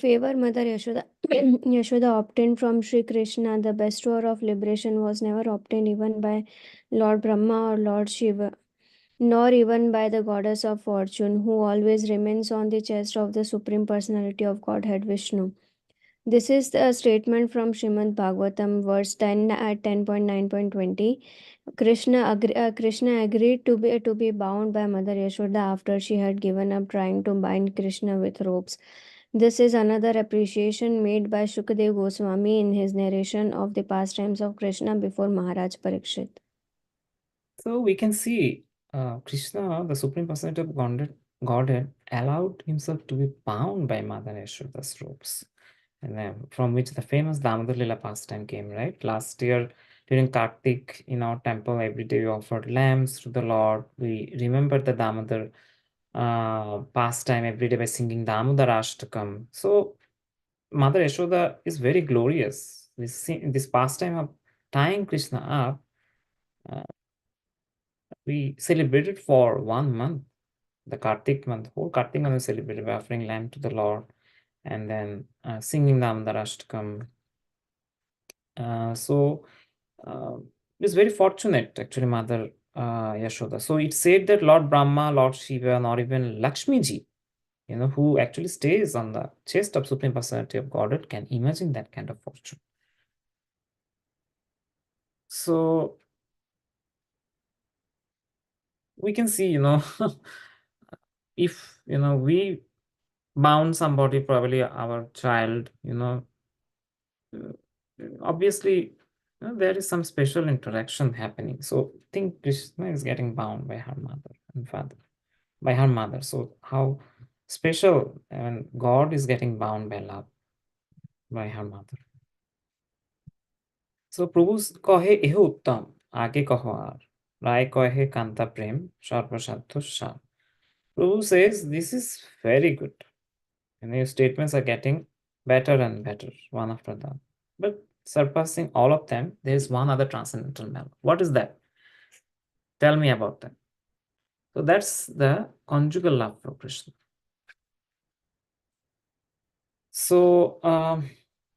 favor Mother Yashoda obtained from Sri Krishna, the bestower of liberation, was never obtained even by Lord Brahma or Lord Shiva, nor even by the goddess of fortune, who always remains on the chest of the Supreme Personality of Godhead Vishnu. This is a statement from Srimad Bhagavatam, verse 10 at 10.9.20. Krishna agreed to be bound by Mother Yashoda after she had given up trying to bind Krishna with ropes. This is another appreciation made by Shukadev Goswami in his narration of the pastimes of Krishna before Maharaj Parikshit. So we can see Krishna, the Supreme Personality of Godhead, allowed himself to be bound by Mother Yashoda's ropes, and then from which the famous Damodar Lila pastime came, right? Last year during Kartik in our temple, every day we offered lamps to the Lord. We remember the Damodar pastime every day by singing Damodar Ashtakam. So Mother Yashoda is very glorious. This pastime of tying Krishna up, we celebrated for 1 month, the Kartik month, whole Kartik month we celebrated by offering lamb to the Lord and then singing the Amdarashtakam. So it's very fortunate, actually, Mother Yashoda. So it said that Lord Brahma, Lord Shiva, nor even Lakshmi ji, who actually stays on the chest of Supreme Personality of Godhead, can imagine that kind of fortune. So we can see, if, we bound somebody, probably our child, obviously, there is some special interaction happening. So I think Krishna is getting bound by her mother and father, by her mother. So how special, and God is getting bound by love by her mother. So Prabhu कहे एह उत्तम आगे कहो are राय कहे कांता प्रेम सर्वसाध्य सार. Prabhu says this is very good. And your statements are getting better and better, one after the other. But surpassing all of them, there is one other transcendental manner. What is that? Tell me about that. So that's the conjugal love for Krishna. So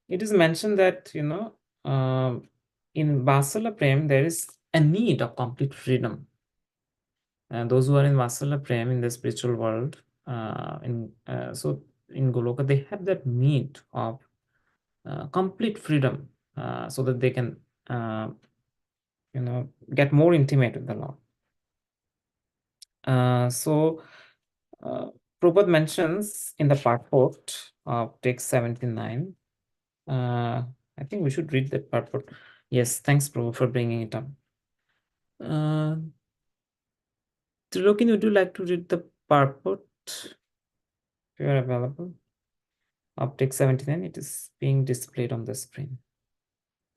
it is mentioned that, in Vasala Prem, there is a need of complete freedom. And those who are in Vasala Prem in the spiritual world, so in Goloka, they have that need of complete freedom so that they can, get more intimate with the Lord. So Prabhupada mentions in the purport of text 79. I think we should read that purport. Yes, thanks, Prabhu, for bringing it up. Trilokin, would you like to read the purport if you are available? Of text 79, it is being displayed on the screen.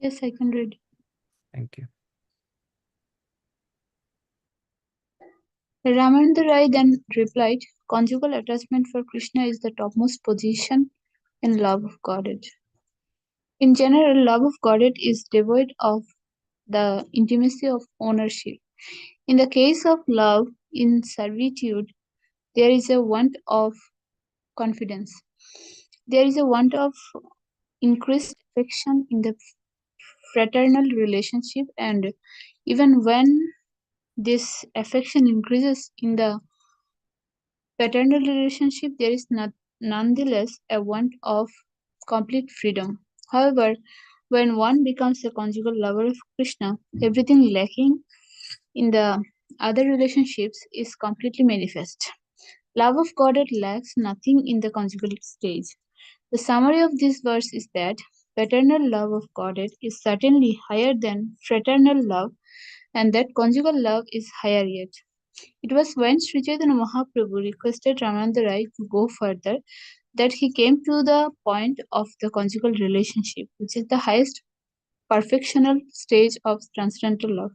Yes, I can read. Thank you. Ramananda Rai then replied, conjugal attachment for Krishna is the topmost position in love of Godhead. In general, love of Godhead is devoid of the intimacy of ownership. In the case of love in servitude, there is a want of confidence. There is a want of increased affection in the fraternal relationship, and even when this affection increases in the paternal relationship, there is nonetheless a want of complete freedom. However, when one becomes a conjugal lover of Krishna, everything lacking in the other relationships is completely manifest. Love of Godhead lacks nothing in the conjugal stage. The summary of this verse is that paternal love of Godhead is certainly higher than fraternal love, and that conjugal love is higher yet. It was when Sri Chaitanya Mahaprabhu requested Ramananda Rai to go further that he came to the point of the conjugal relationship, which is the highest perfectional stage of transcendental love.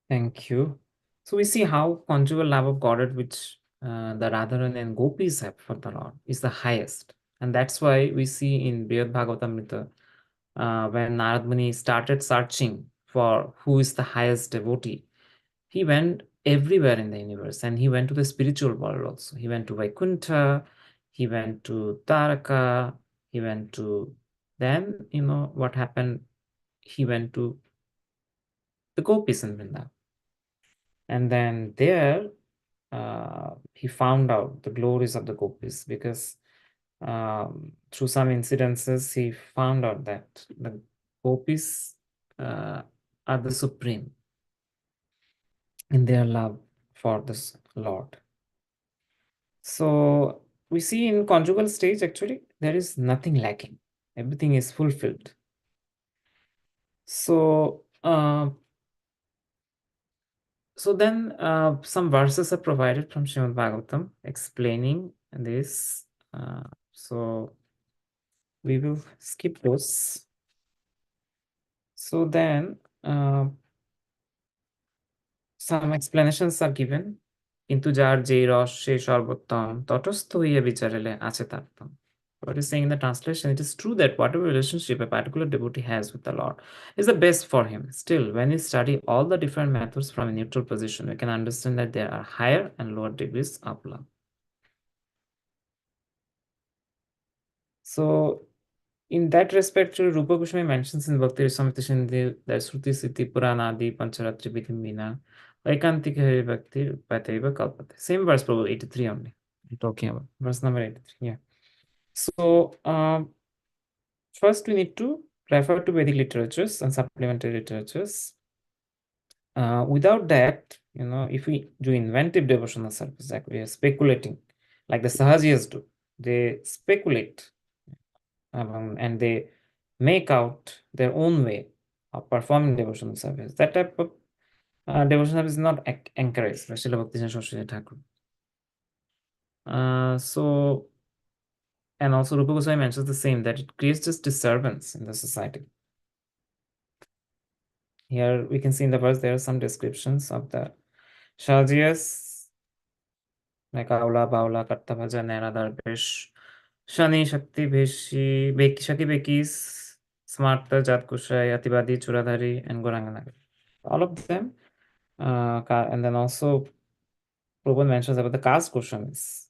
Thank you. So we see how conjugal love of Godhead, which the Radharani and Gopis have for the Lord, is the highest. And that's why we see in Brihad Bhagavatamrita, when Narad Muni started searching for who is the highest devotee, he went everywhere in the universe, and he went to the spiritual world also. He went to Vaikuntha, he went to Taraka, he went to, then, what happened? He went to the Gopis in Vrindavan. And then there, he found out the glories of the Gopis, because through some incidences, he found out that the Gopis are the supreme in their love for this Lord. So we see in conjugal stage, actually, there is nothing lacking. Everything is fulfilled. So, then some verses are provided from Srimad Bhagavatam explaining this. So we will skip those. So then some explanations are given. Kintu jar je রস সে সর্বোত্তম তটস্থ হইয়া বিচারিলে আছে তারতম. What is saying in the translation, it is true that whatever relationship a particular devotee has with the Lord is the best for him. Still, when we study all the different methods from a neutral position, we can understand that there are higher and lower degrees of love. So, in that respect, Rupa Goswami mentions in Bhakti Rasamrita Sindhu that Sruti Siddhi Puranadi Pancharatri Vidhimina Vaikantik Hari Bhakti Pataiva Kalpate. Same verse, probably 83 only. I'm talking about verse number 83. Yeah. So, first we need to refer to Vedic literatures and supplementary literatures. Without that, if we do inventive devotional service, like we are speculating, like the Sahajiyas do, they speculate and they make out their own way of performing devotional service. That type of devotional service is not encouraged by Srila Bhaktivinoda Saraswati Thakur. So, and also Rupa Goswami mentions the same, that it creates just disturbance in the society. Here we can see in the verse there are some descriptions of the Sahajiyas, like Aula, Baula, Kartavaja, Nera, Darbesh, Shani, Shakti, Beshi, Shaki, Bekis, Smarta, Jatkushai, Atibadi, Churadhari, and Goranganagari. All of them. And then also Prabhupada mentions about the caste Goswamis,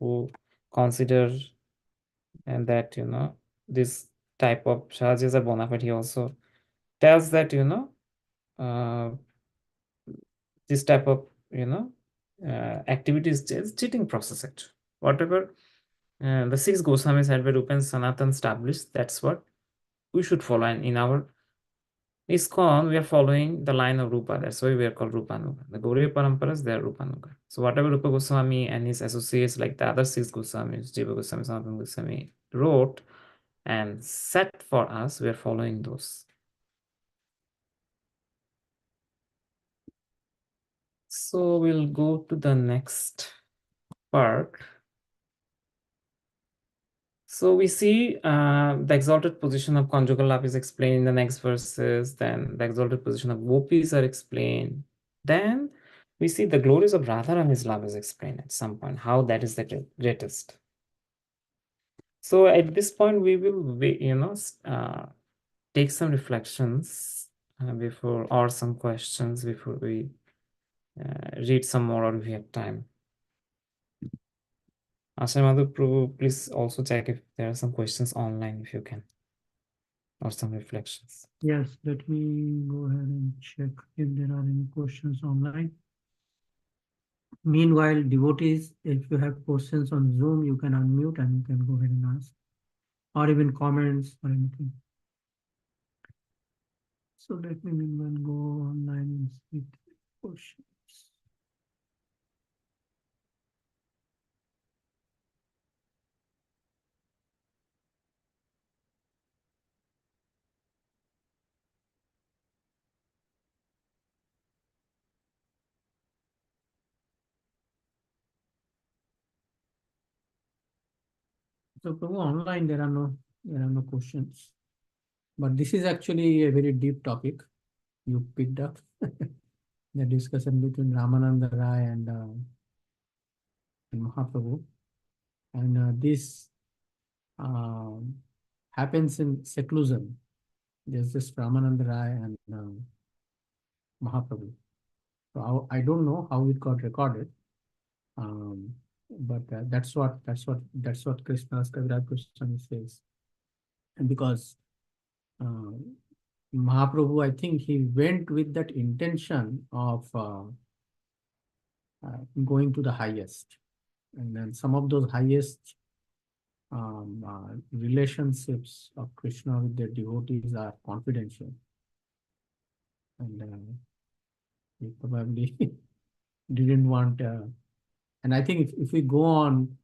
who consider and that, this type of Sahajiyas are bona fide. He also tells that, this type of, activity is cheating process actually. Whatever the 6 Goswamis had by Rupa and Sanatan established, that's what we should follow. And in ISKCON, we are following the line of Rupa. That's why we are called Rupanuga. The Gauriya Paramparas, they are Rupanuga. So whatever Rupa Goswami and his associates, like the other 6 Goswamis, Jiva Goswami, Sanatana Goswami, wrote and set for us, we are following those. So we'll go to the next part. So we see the exalted position of conjugal love is explained in the next verses. Then the exalted position of gopis are explained. Then we see the glories of Radharani's love is explained at some point, how that is the greatest. So at this point, we will, take some reflections before, or some questions before we read some more, or we have time. Ashay Prabhu, please also check if there are some questions online, if you can, or some reflections. Yes, let me go ahead and check if there are any questions online. Meanwhile, devotees, if you have questions on Zoom, you can unmute and you can go ahead and ask, or even comments or anything. So let me meanwhile go online and see questions. So Prabhu, online there are no questions, but this is actually a very deep topic you picked up. The discussion between Ramananda Rai and Mahaprabhu, and this happens in seclusion. There's just Ramananda Rai and Mahaprabhu. So I don't know how it got recorded, but that's what Krishna's Kaviraj Goswami says. And because Mahaprabhu, I think he went with that intention of going to the highest, and then some of those highest relationships of Krishna with their devotees are confidential, and he probably didn't want. And I think if we go on,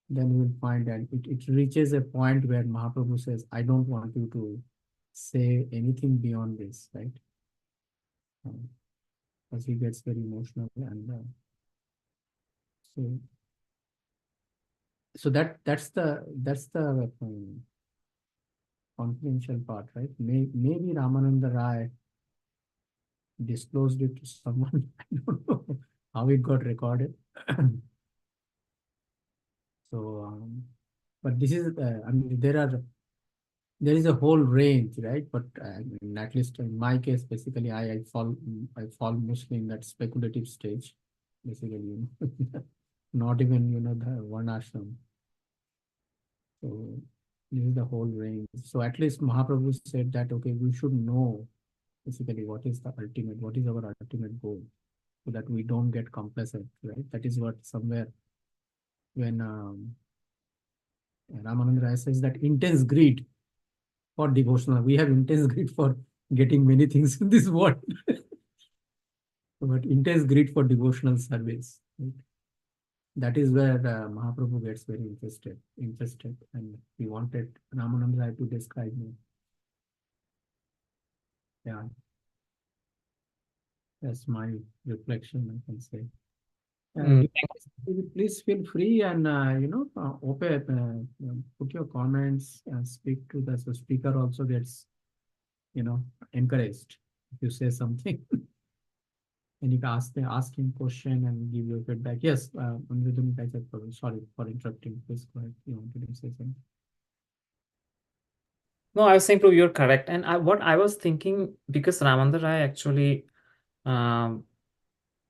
then we will find that it reaches a point where Mahaprabhu says, "I don't want you to say anything beyond this," right? Because he gets very emotional, and so that's the confidential part, right? Maybe Ramananda Rai disclosed it to someone. I don't know how it got recorded. So, but this is, I mean, there is a whole range, right? But at least in my case, basically, I fall mostly in that speculative stage, basically, not even, the one ashram. So this is the whole range. So at least Mahaprabhu said that, okay, we should know basically what is our ultimate goal, so that we don't get complacent, right? That is what somewhere when Ramananda Rai says that intense greed for devotional, we have intense greed for getting many things in this world, but intense greed for devotional service, right? That is where Mahaprabhu gets very interested, and he wanted Ramananda Rai to describe me. Yeah, that's my reflection, I can say. Please feel free and open, put your comments and speak to the speaker. Also gets encouraged if you say something. And you can ask him question and give your feedback. Yes, Aniruddha, sorry for interrupting. Please go ahead. You wanted to say something? No, I was saying, Prabhu, you're correct. And what I was thinking, because Ramananda Rai actually,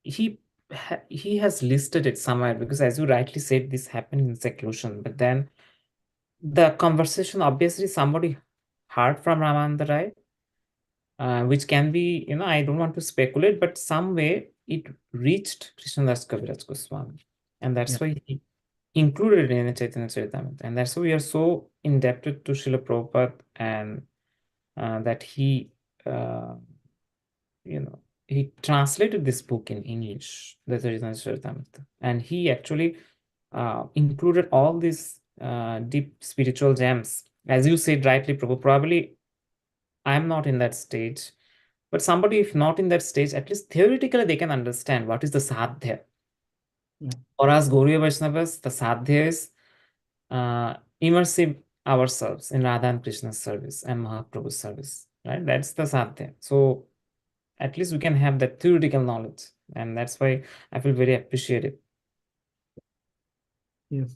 he has listed it somewhere, because as you rightly said, this happened in seclusion. But then the conversation, obviously somebody heard from Ramananda Rai, which can be, I don't want to speculate, but some way it reached Krishnadas Kaviraj Goswami. And that's why he included it in Chaitanya Charitamrita. And that's why we are so indebted to Srila Prabhupada, and that he he translated this book in English, the Chaitanya Charitamrita, and he actually included all these deep spiritual gems. As you said rightly, Prabhu, probably I'm not in that stage, but somebody, if not in that stage, at least theoretically they can understand what is the sadhya. Yeah. For us Gauriya Vaishnavas, the sadhya is immersive ourselves in Radha and Krishna's service and Mahaprabhu's service, right? That's the sadhya. So at least we can have that theoretical knowledge, and that's why I feel very appreciative. Yes.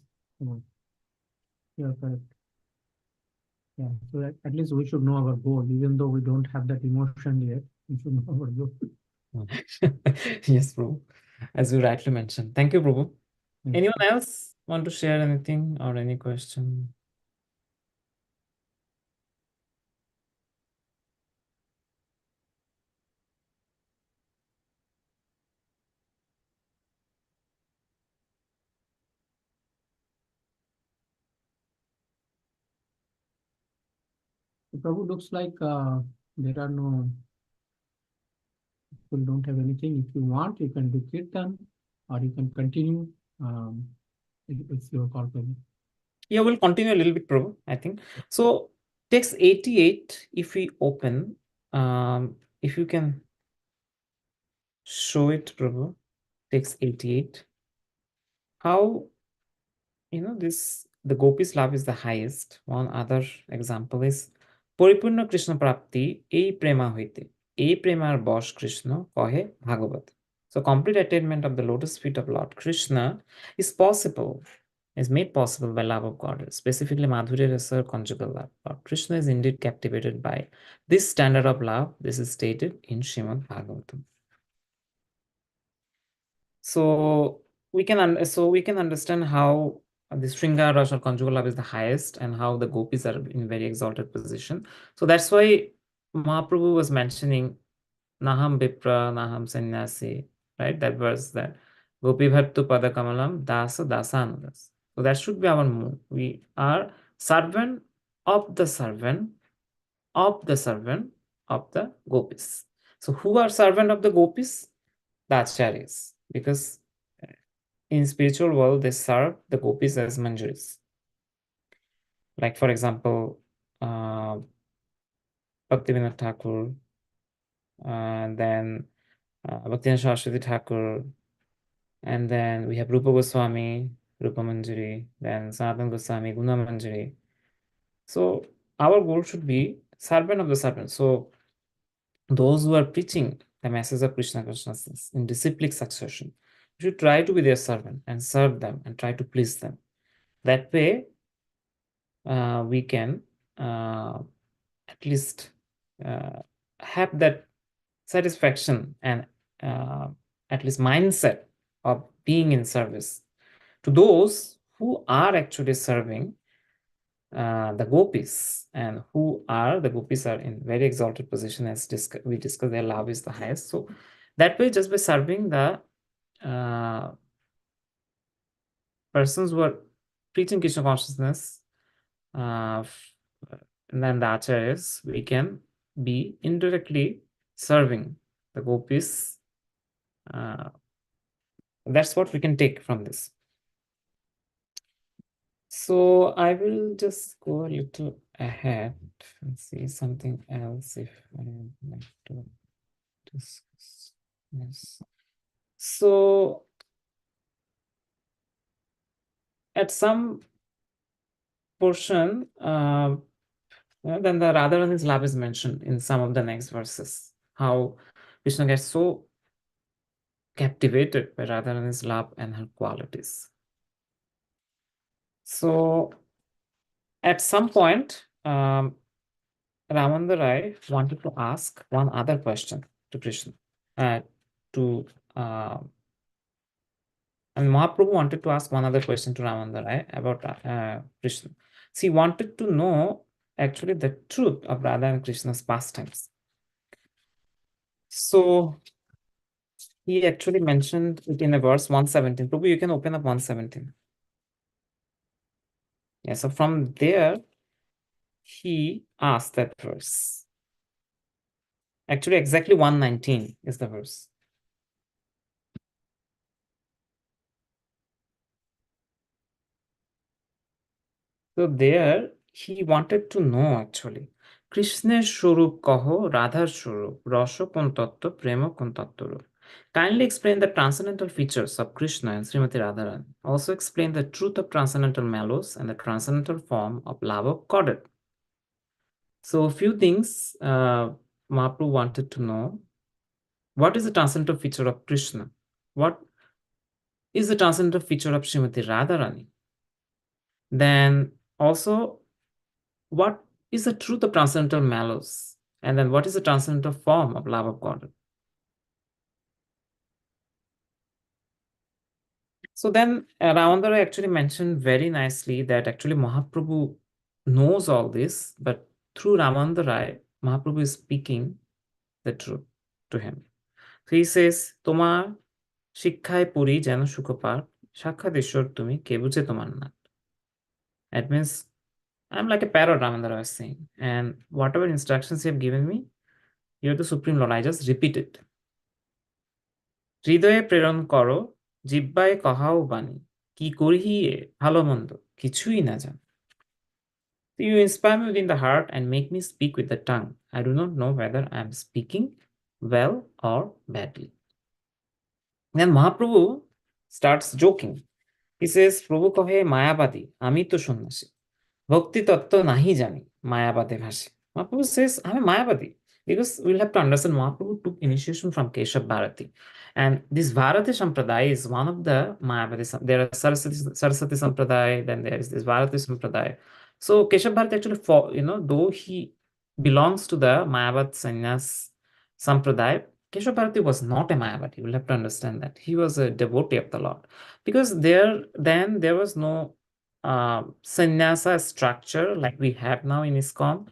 Yeah, correct. Yeah, so at least we should know our goal, even though we don't have that emotion yet. We should know our goal. Yes, Prabhu, as you rightly mentioned. Thank you, Prabhu. Yes. Anyone else want to share anything or any question? So Prabhu, looks like there are no, people don't have anything. If you want, you can do kirtan or you can continue. It's your call, Prabhu. Yeah, we'll continue a little bit, Prabhu, I think. So text 88, if we open, if you can show it, Prabhu, text 88. How, the Gopis love is the highest. One other example is Paripurna Krishna Prapti, ei prema hoite. Ei premar bosh Krishna kohe Bhagavat. So complete attainment of the lotus feet of Lord Krishna is made possible by love of God, specifically Madhurya Rasa, conjugal love. Lord Krishna is indeed captivated by this standard of love. This is stated in Srimad Bhagavatam. So we can understand how the Shringara Rasa or conjugal love is the highest, and how the gopis are in very exalted position. So that's why Mahaprabhu was mentioning Naham Vipra, Naham Sannyasi, right? That verse, that Gopi Bhattu Pada Kamalam Dasa Dasanudas. So that should be our mood. We are servant of the servant of the servant of the gopis. So who are servant of the gopis? The acharyas, because in spiritual world they serve the gopis as manjaris. Like for example, Bhaktivinoda Thakur, and then Bhaktivinoda Saraswati Thakur, and then we have Rupa Goswami, Rupa Manjari, then Sanatana Goswami, Guna Manjari. So our goal should be servant of the servant. So those who are preaching the message of Krishna consciousness in disciplic succession, you should try to be their servant and serve them and try to please them. That way, we can at least have that satisfaction and at least mindset of being in service to those who are actually serving the gopis, and the gopis are in very exalted position, as we discussed, their love is the highest. So that way, just by serving the persons who are preaching Krishna consciousness, and then the acharyas, we can be indirectly serving the gopis. That's what we can take from this. So I will just go a little ahead and see something else if I would like to discuss. Yes. So at some portion, then the Radharani's love is mentioned in some of the next verses. How Krishna gets so captivated by Radharani's love and her qualities. So at some point, Ramananda Rai wanted to ask one other question to Krishna. And Mahaprabhu wanted to ask one other question to Ramananda Rai about Krishna. So he wanted to know actually the truth of Radha and Krishna's pastimes. So he actually mentioned it in a verse 117. Prabhu, you can open up 117. Yeah, so from there, he asked that verse. Actually, exactly 119 is the verse. So there he wanted to know actually. Krishna's Swarup kaho, Radha's Swarup, Rasha kon tattva, Prema kon tattva rup. Kindly explain the transcendental features of Krishna and Srimati Radharani. Also explain the truth of transcendental mellows and the transcendental form of love of Godhead. So a few things Mahaprabhu wanted to know. What is the transcendental feature of Krishna? What is the transcendental feature of Srimati Radharani? Then also, what is the truth of transcendental mellows? And then what is the transcendental form of love of God? So then Ravandara actually mentioned very nicely that actually Mahaprabhu knows all this, but through Ramandara, Mahaprabhu is speaking the truth to him. So he says, Tomar শিক্ষায় পড়ি যেন সুখপাঠ সাক্ষাৎ ঈশ্বর তুমি কে বুঝে তোমার না. That means I'm like a parrot, Ramandara was saying, and whatever instructions you have given me, you're the Supreme Lord. I just repeat it. হৃদয়ে প্রেরণ করো, জিহ্বায় কহাও বাণী, কি করিয়ে ভালো মন্দ কিছুই না জান. You inspire me within the heart and make me speak with the tongue. I do not know whether I am speaking well or badly. Then Mahaprabhu starts joking. He says, Prabhu kahe mayabadi, ami to sannyashi. Bhakti tattva nahi jani, mayabade bhashe. Mahaprabhu says, I'm a mayabadi. Because we'll have to understand Mahaprabhu took initiation from Keshav Bharati. And this Bharati Sampradaya is one of the Mayavadi. There are Saraswati Sampradaya, then there is this Bharati Sampradaya. So Keshav Bharati actually, though he belongs to the Mayavad Sannyas Sampradaya, Keshav Bharati was not a Mayavadi. We'll have to understand that. He was a devotee of the Lord. Because there was no sannyasa structure like we have now in ISKCON.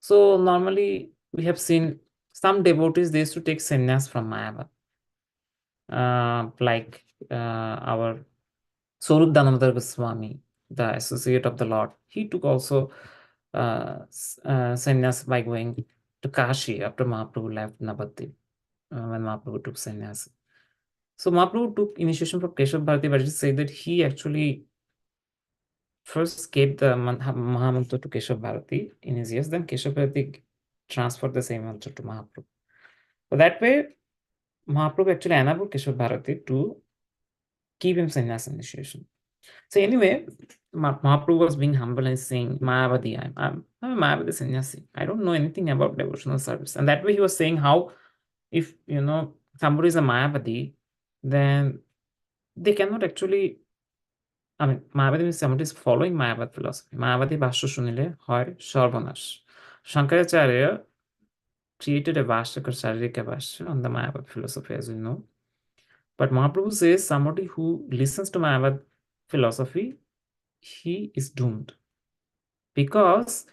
So normally we have seen some devotees, they used to take sannyas from Mayavad. Like our Swarup Damodar Goswami, the associate of the Lord, he took also sannyas by going to Kashi after Mahaprabhu left Navadvip, when Mahaprabhu took sannyas. So Mahaprabhu took initiation from Keshav Bharati, but it is said that he actually first gave the Mahamantra to Keshav Bharati in his years, then Keshav Bharati transferred the same mantra to Mahaprabhu. So that way, Mahaprabhu actually enabled Keshav Bharati to give him sannyas initiation. So anyway, Mahaprabhu was being humble and saying, Mayavadi, I'm a Mayavadi sannyasi. I don't know anything about devotional service. And that way he was saying how if, somebody is a Mayavadi, then they cannot actually, Mayavadi means somebody is following Mayavad philosophy. Mayavadi Bhashya Shunile Hoy Sarvanash. Shankaracharya created a Vastakar Sharirika Bhashya on the Mayavad philosophy, as we know. But Mahaprabhu says somebody who listens to Mayavad philosophy, he is doomed. Because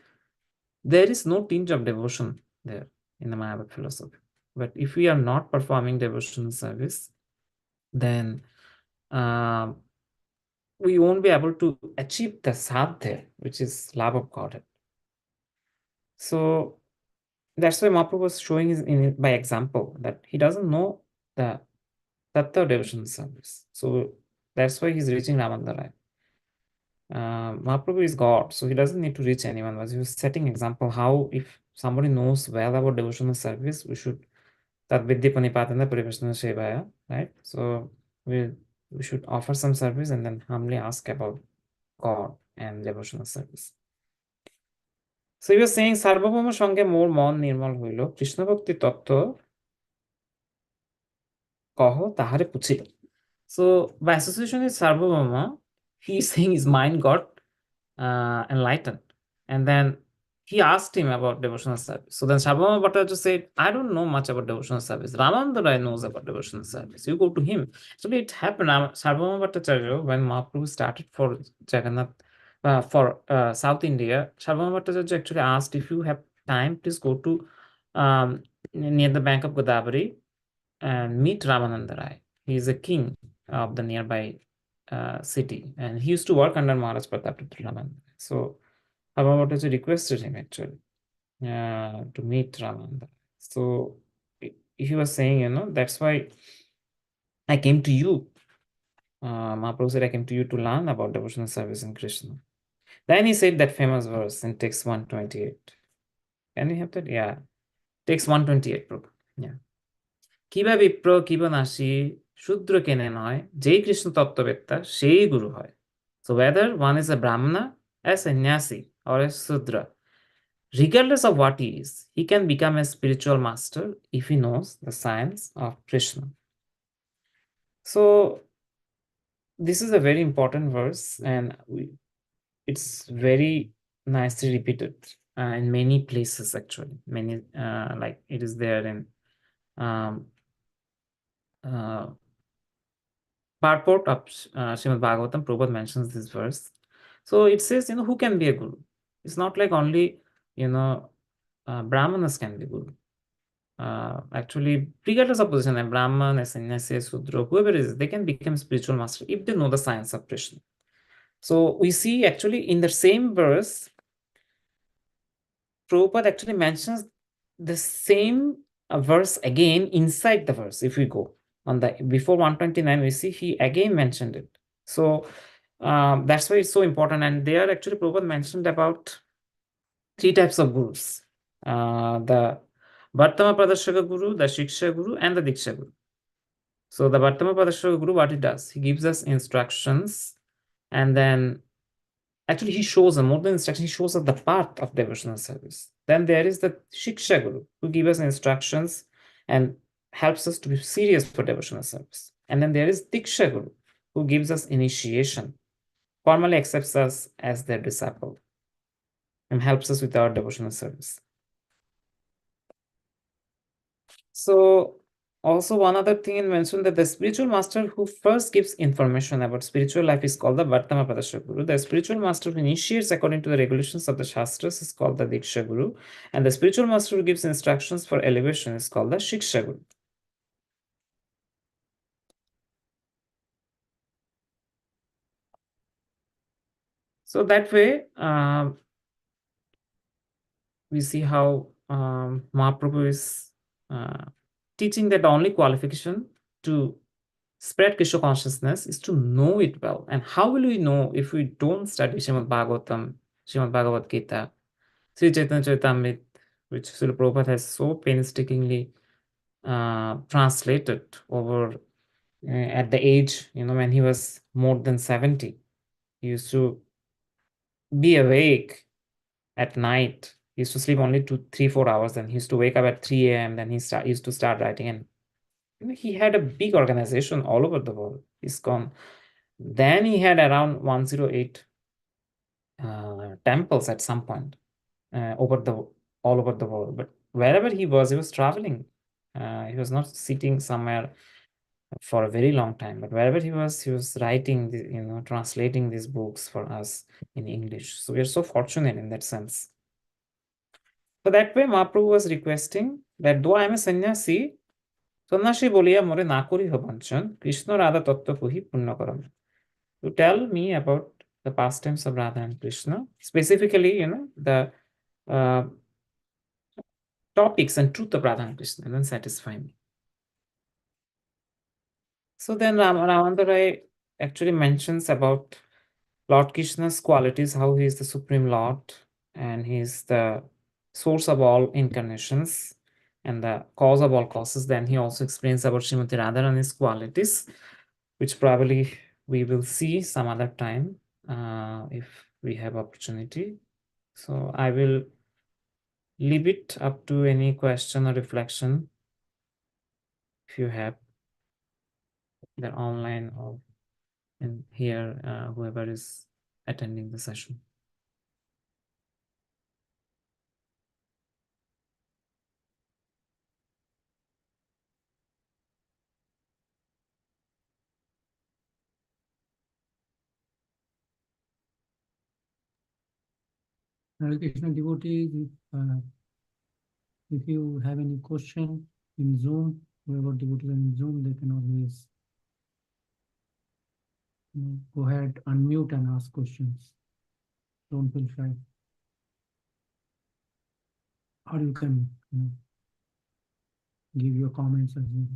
there is no tinge of devotion there in the Mayavad philosophy. But if we are not performing devotional service, then we won't be able to achieve the sadh there, which is love of Godhead. So that's why Mahaprabhu was showing by example that he doesn't know the tattva of devotional service. So that's why he's reaching Ramandara. Mahaprabhu is God, so he doesn't need to reach anyone. But he was setting example how if somebody knows well about devotional service, we should tad vidya panipatana parivashana sevaya, right? So we should offer some service and then humbly ask about God and devotional service. So he was saying, Sarvabhauma Sange more mon nirmal hoilo, Krishna Bhakti Tattva kaho tahare puchilo. So by association with Sarvabhauma, he is saying his mind got enlightened. And then he asked him about devotional service. So then Sarvabhauma Bhattacharya said, I don't know much about devotional service. Ramananda knows about devotional service. You go to him. Actually, it happened. Sarvabhauma Bhattacharya, when Mahaprabhu started for Jagannath, for South India, Sarvabhauma Bhattacharya actually asked, if you have time, please go to near the bank of Godavari and meet Ramananda Rai. He is a king of the nearby city, and he used to work under Maharaj Pratap Ramananda. So Sarvabhauma Bhattacharya requested him actually to meet Ramananda. So he was saying, that's why I came to you. Mahaprabhu said, I came to you to learn about devotional service in Krishna. Then he said that famous verse in text 128. Can we have that? Yeah. Text 128, Prabhu. Yeah. কিবা বিপ্র কিবা নাসি শূদ্র কেনে নয় যেই কৃষ্ণ তত্ত্ববেত্তা সেই গুরু হয়. So whether one is a brahmana, a sannyasi, or a sudra, regardless of what he is, he can become a spiritual master if he knows the science of Krishna. So this is a very important verse, and it's very nicely repeated in many places, actually. Many, like it is there in purport of Srimad Bhagavatam. Prabhupada mentions this verse. So it says, who can be a guru? It's not like only, Brahmanas can be guru. Actually, regardless of position, a Brahman, a sannyasi, a Sudra, whoever it is, they can become spiritual master if they know the science of Krishna. So we see actually in the same verse, Prabhupada actually mentions the same verse again inside the verse. If we go on the before 129, we see he again mentioned it. So that's why it's so important. And there actually Prabhupada mentioned about 3 types of gurus: the Vartama Pradashaka Guru, the Shiksha Guru, and the Diksha Guru. So the Vartama Pradashaka Guru, what he does, he gives us instructions, and then actually he shows us more than instruction, he shows us the path of devotional service. Then there is the Shiksha Guru, who gives us instructions and helps us to be serious for devotional service. And then there is Diksha Guru, who gives us initiation, formally accepts us as their disciple, and helps us with our devotional service. So also one other thing I mentioned, that the spiritual master who first gives information about spiritual life is called the Vartama Pradashaka Guru. The spiritual master who initiates according to the regulations of the Shastras is called the Diksha Guru. And the spiritual master who gives instructions for elevation is called the Shiksha Guru. So that way, we see how Mahaprabhu is teaching that the only qualification to spread Krishna consciousness is to know it well. And how will we know if we don't study Srimad Bhagavatam, Srimad Bhagavad Gita, Sri Chaitanya Charitamrita, which Srila Prabhupada has so painstakingly translated over at the age, when he was more than 70. He used to be awake at night. He used to sleep only 2-3-4 hours. Then he used to wake up at 3 a.m. Then he used to start writing. And he had a big organization all over the world, ISKCON. Then he had around 108 temples at some point all over the world. But wherever he was traveling. He was not sitting somewhere for a very long time. But wherever he was writing, translating these books for us in English. So we are so fortunate in that sense. So that way, Mahaprabhu was requesting that though I am a sannyasi, সন্ন্যাসী বলিয়া মোরে না করি হবঞ্চন কৃষ্ণ রাধা তত্ত্ব কহি পূর্ণ করম. To tell me about the pastimes of Radha and Krishna, specifically, the topics and truth of Radha and Krishna, and then satisfy me. So then Ramananda Rai actually mentions about Lord Krishna's qualities, how he is the Supreme Lord, and he is the source of all incarnations and the cause of all causes. Then he also explains about Srimati Radharani's qualities, which probably we will see some other time if we have opportunity. So I will leave it up to any question or reflection if you have, either online or in here, whoever is attending the session. Hare Krishna devotees, if you have any question in Zoom, whoever devotees are in Zoom, they can always go ahead, unmute and ask questions. Don't feel shy. Or you can give your comments as well.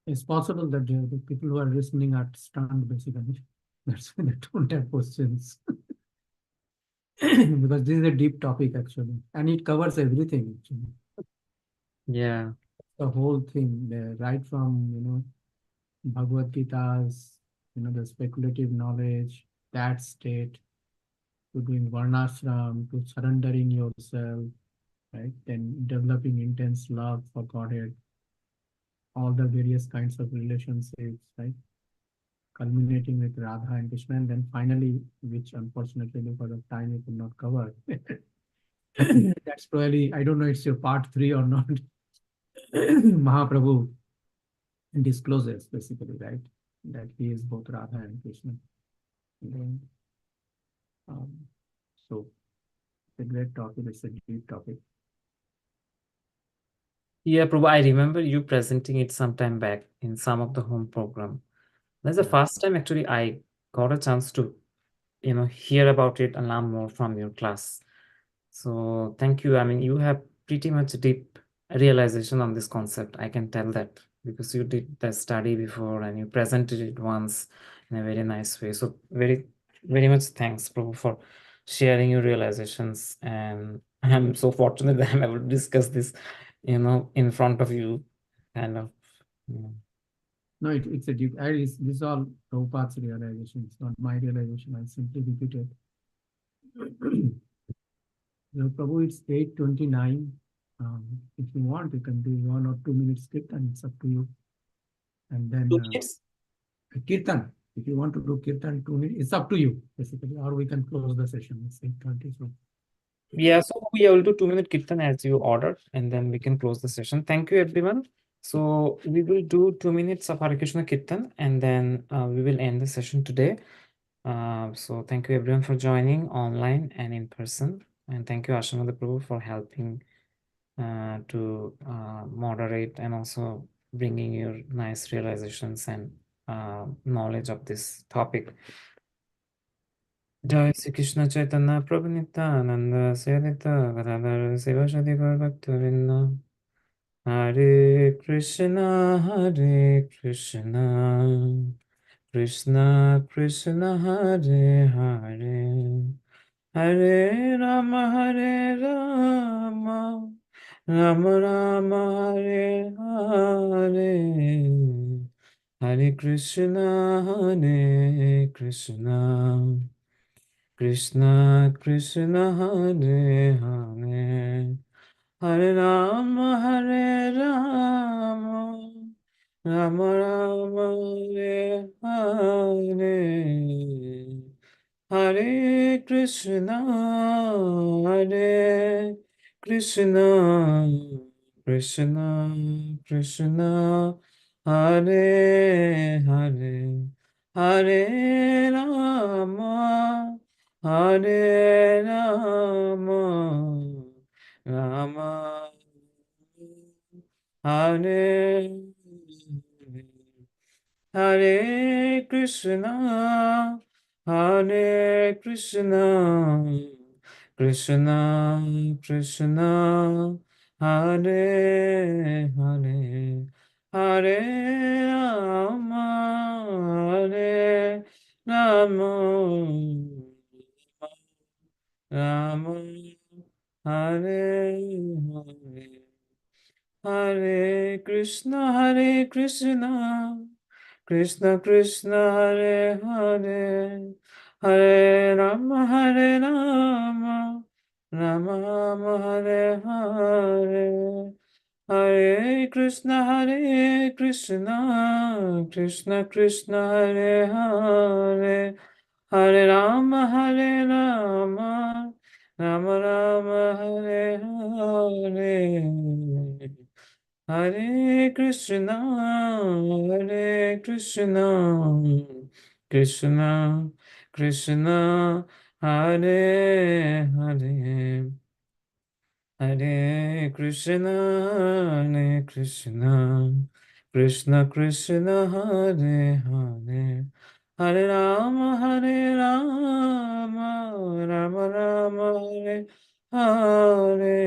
It's possible that the people who are listening are stunned, basically. That's why they don't have questions. Because this is a deep topic, actually, and it covers everything, actually. Yeah. The whole thing, right from, Bhagavad Gita's, the speculative knowledge, that state, to doing varnashram, to surrendering yourself, right? Then developing intense love for Godhead, all the various kinds of relationships, right? Culminating with Radha and Krishna, and then finally, which unfortunately because of time we could not cover. That's probably, I don't know, it's your part 3 or not. Mahaprabhu discloses basically, right? That he is both Radha and Krishna. And then, so it's a great topic, it's a deep topic. Yeah, Prabhu, I remember you presenting it some time back in some of the home program. That's the Yeah. first time actually I got a chance to, hear about it and learn more from your class. So thank you. I mean, you have pretty much deep realization on this concept. I can tell that because you did the study before and you presented it once in a very nice way. So very, very much thanks, Prabhu, for sharing your realizations. And I'm so fortunate that I'm able to discuss this, in front of you, kind of. No, it's a deep, this is all Prabhupada's realization. It's not my realization. I simply repeat it. Prabhu, it's 8:29. If you want, you can do 1 or 2 minutes kirtan. It's up to you. And then 2 minutes? Kirtan. If you want to do kirtan 2 minutes, it's up to you, basically. Or we can close the session. It's 8:30. So. Yeah, so we will do 2-minute kirtan as you ordered, and then we can close the session. Thank you, everyone. So we will do 2 minutes of Hare Krishna Kirtan, and then we will end the session today. So thank you everyone for joining online and in person, and thank you Ashamada Prabhu for helping to moderate and also bringing your nice realizations and knowledge of this topic. Jai Sri Krishna Chaitanya Prabhu Nityananda Sri Advaita Gadadhara Sivasadi Gaur Bhakta-vrinda. Hare Krishna Krishna Krishna Hare Hare, Hare Rama Hare Rama, Rama Rama Hare Hare, Hare Krishna Krishna Krishna Hare Hare, Hare Rama Hare Rama, Rama Rama Hare Hare, Hare Krishna Krishna Krishna Hare Hare, Hare Rama Hare Rama, Rama Hare Hare Krishna Krishna Krishna Hare Hare, Hare Rama Hare Rama, Rama Hare Hare, Hare Krishna Krishna Krishna Hare Hare, Hare Rama Rama Rama Hare Hare, Hare Krishna Krishna Krishna Hare Hare, Hare Rama Rama Rama Hare Hare, Hare Krishna Krishna Krishna Hare Hare, Hare Krishna Krishna Krishna Hare Hare Hare Rama Rama Rama Hare Hare.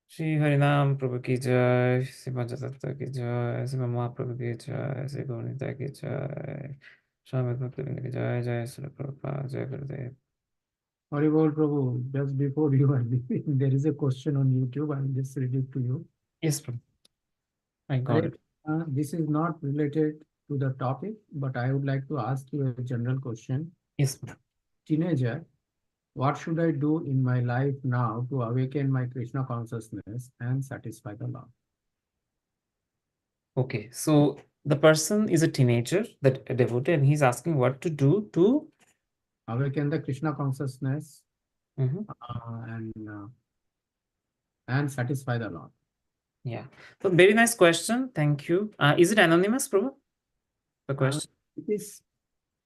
Shri Harinam Prabhu ki jai, Shri Panchatattva ki jai, Shri Mahaprabhu ki jai, Shri Gaura Nitai ki jai, Swami Bhaktivinoda ki jai, Jai Srila Prabhupada, Jai Gurudev. Haribol Prabhu, just before you are leaving, there is a question on YouTube. I will just read it to you. Yes, Prabhu. I got it. This is not related to the topic, but I would like to ask you a general question. Yes, Prabhu. Teenager, what should I do in my life now to awaken my Krishna consciousness and satisfy the Lord? Okay, so the person is a teenager, that a devotee, and he's asking what to do to Awaken the Krishna consciousness Mhm. And satisfy the Lord. Yeah. So very nice question. Thank you. Is it anonymous, Prabhu? The question. It is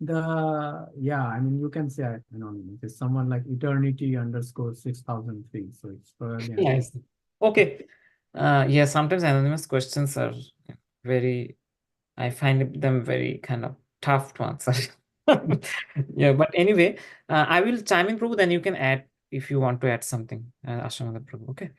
I mean, you can say anonymous. It's someone like eternity_6003. So it's probably Yes. Okay. Yeah, sometimes anonymous questions are very, I find them very kind of tough to answer. Yeah, but anyway, I will chime in, Prabhu, then you can add if you want to add something, Ashamada Prabhu. Okay.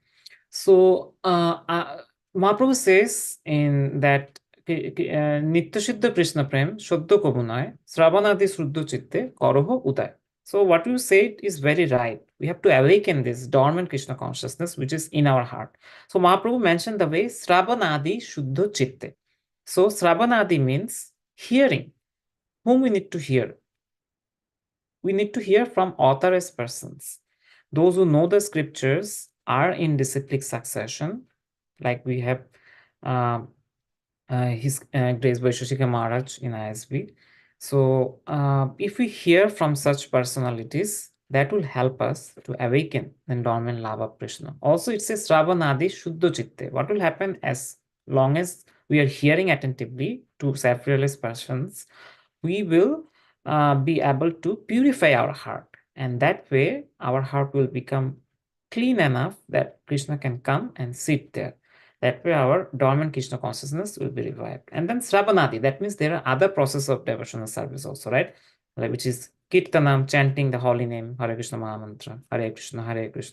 So, Mahaprabhu says in that Nitya Siddha Krishna Prem Shoddo Kobunay Sravanadi Sruddho Chitte Koroho Uday. So what you said is very right. We have to awaken this dormant Krishna consciousness which is in our heart. So Mahaprabhu mentioned the way Sravanadi Shuddho Chitte. So Sravanadi means hearing. Whom we need to hear? We need to hear from authorized persons. Those who know the scriptures are in disciplic succession, like we have His Grace Vaisheshika Maharaj in ISV. So if we hear from such personalities, that will help us to awaken the dormant love of Krishna. Also, it says Sravanadi Shuddho Chitte. What will happen as long as we are hearing attentively to self-realized persons, we will be able to purify our heart. And that way, our heart will become clean enough that Krishna can come and sit there. That way, our dormant Krishna consciousness will be revived. And then Sravanadi, that means there are other processes of devotional service also, right? Like, which is Kirtanam, chanting the holy name, Hare Krishna Mahamantra, Hare Krishna,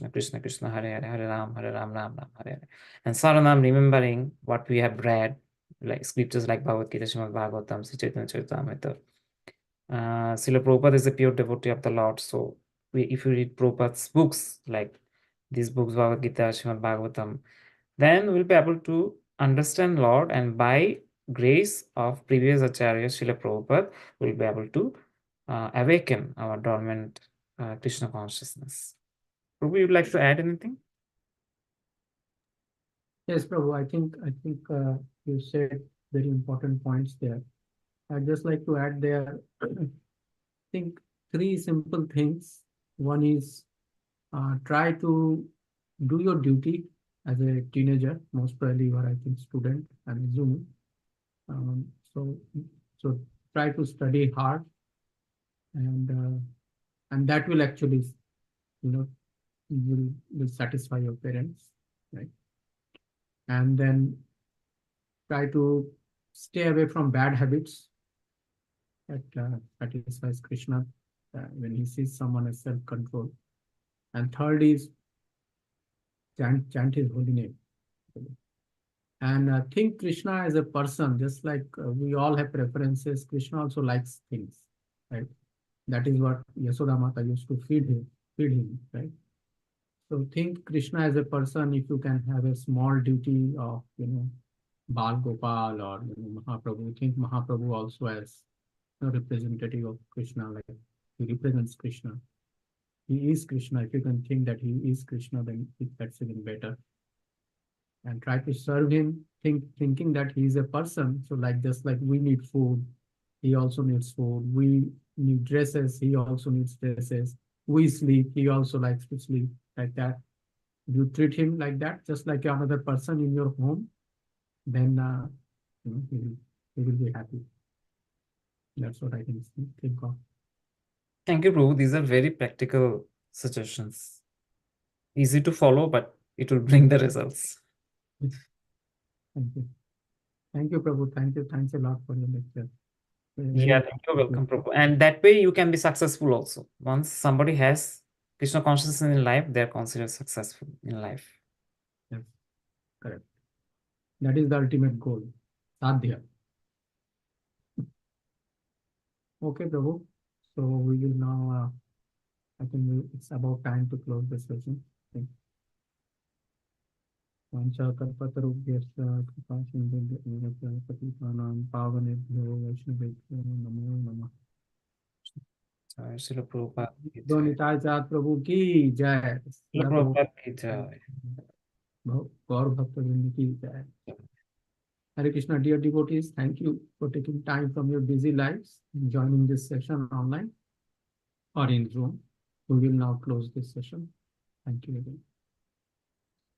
Krishna Krishna, Hare Hare, Hare Ram, Ram Ram, Hare Hare. And Saranam, remembering what we have read, like scriptures like Bhagavad Gita, Srimad Bhagavatam, Sri Chaitanya Charitamrita. Srila Prabhupada is a pure devotee of the Lord. So, if you read Prabhupada's books, like these books, Bhagavad Gita, Srimad Bhagavatam, then we'll be able to understand Lord, and by grace of previous Acharya Srila Prabhupada, we'll be able to awaken our dormant Krishna consciousness. Prabhu, you'd like to add anything? Yes, Prabhu, I think you said very important points there. I'd just like to add there, I think 3 simple things. One is try to do your duty as a teenager. Most probably you are, I think, student, I'm assuming. So try to study hard, and that will actually, will satisfy your parents, right? And then try to stay away from bad habits that satisfies Krishna when he sees someone as self-control. And third is chant his holy name. And think Krishna as a person, just like we all have preferences. Krishna also likes things, right? That is what Yashoda Mata used to feed him, right? So think Krishna as a person. If you can have a small duty of, Bal Gopal or Mahaprabhu, think Mahaprabhu also as a representative of Krishna, like he represents Krishna. He is Krishna. If you can think that he is Krishna, then that's even better. And try to serve him, thinking that he is a person. So just like we need food, he also needs food. We need dresses, he also needs dresses. We sleep, he also likes to sleep, like that. You treat him like that, just like another person in your home, then he will be happy. That's what I can think of. Thank you, Prabhu. These are very practical suggestions. Easy to follow, but it will bring the results. Thank you. Thank you, Prabhu. Thank you. Thanks a lot for your lecture. Very Yeah, you're welcome, Prabhu. And that way you can be successful also. Once somebody has Krishna consciousness in life, they're considered successful in life. Yes, correct. That is the ultimate goal. Sadhya. Okay, Prabhu. So we will now, I think it's about time to close the session. Okay. वाञ्छाकल्पतरुभ्यश्च कृपासिन्धुभ्यश्च पतितानां पावनेभ्यो वैष्णवेभ्यो नमो नमः। Jai Srila Prabhupada ki दो jai. निताईचार्य प्रभु की जय। Srila Prabhupada ki jai. गौर भक्तवृंद की जय। Hare Krishna, dear devotees, thank you for taking time from your busy lives and joining this session online or in Zoom. We will now close this session. Thank you again.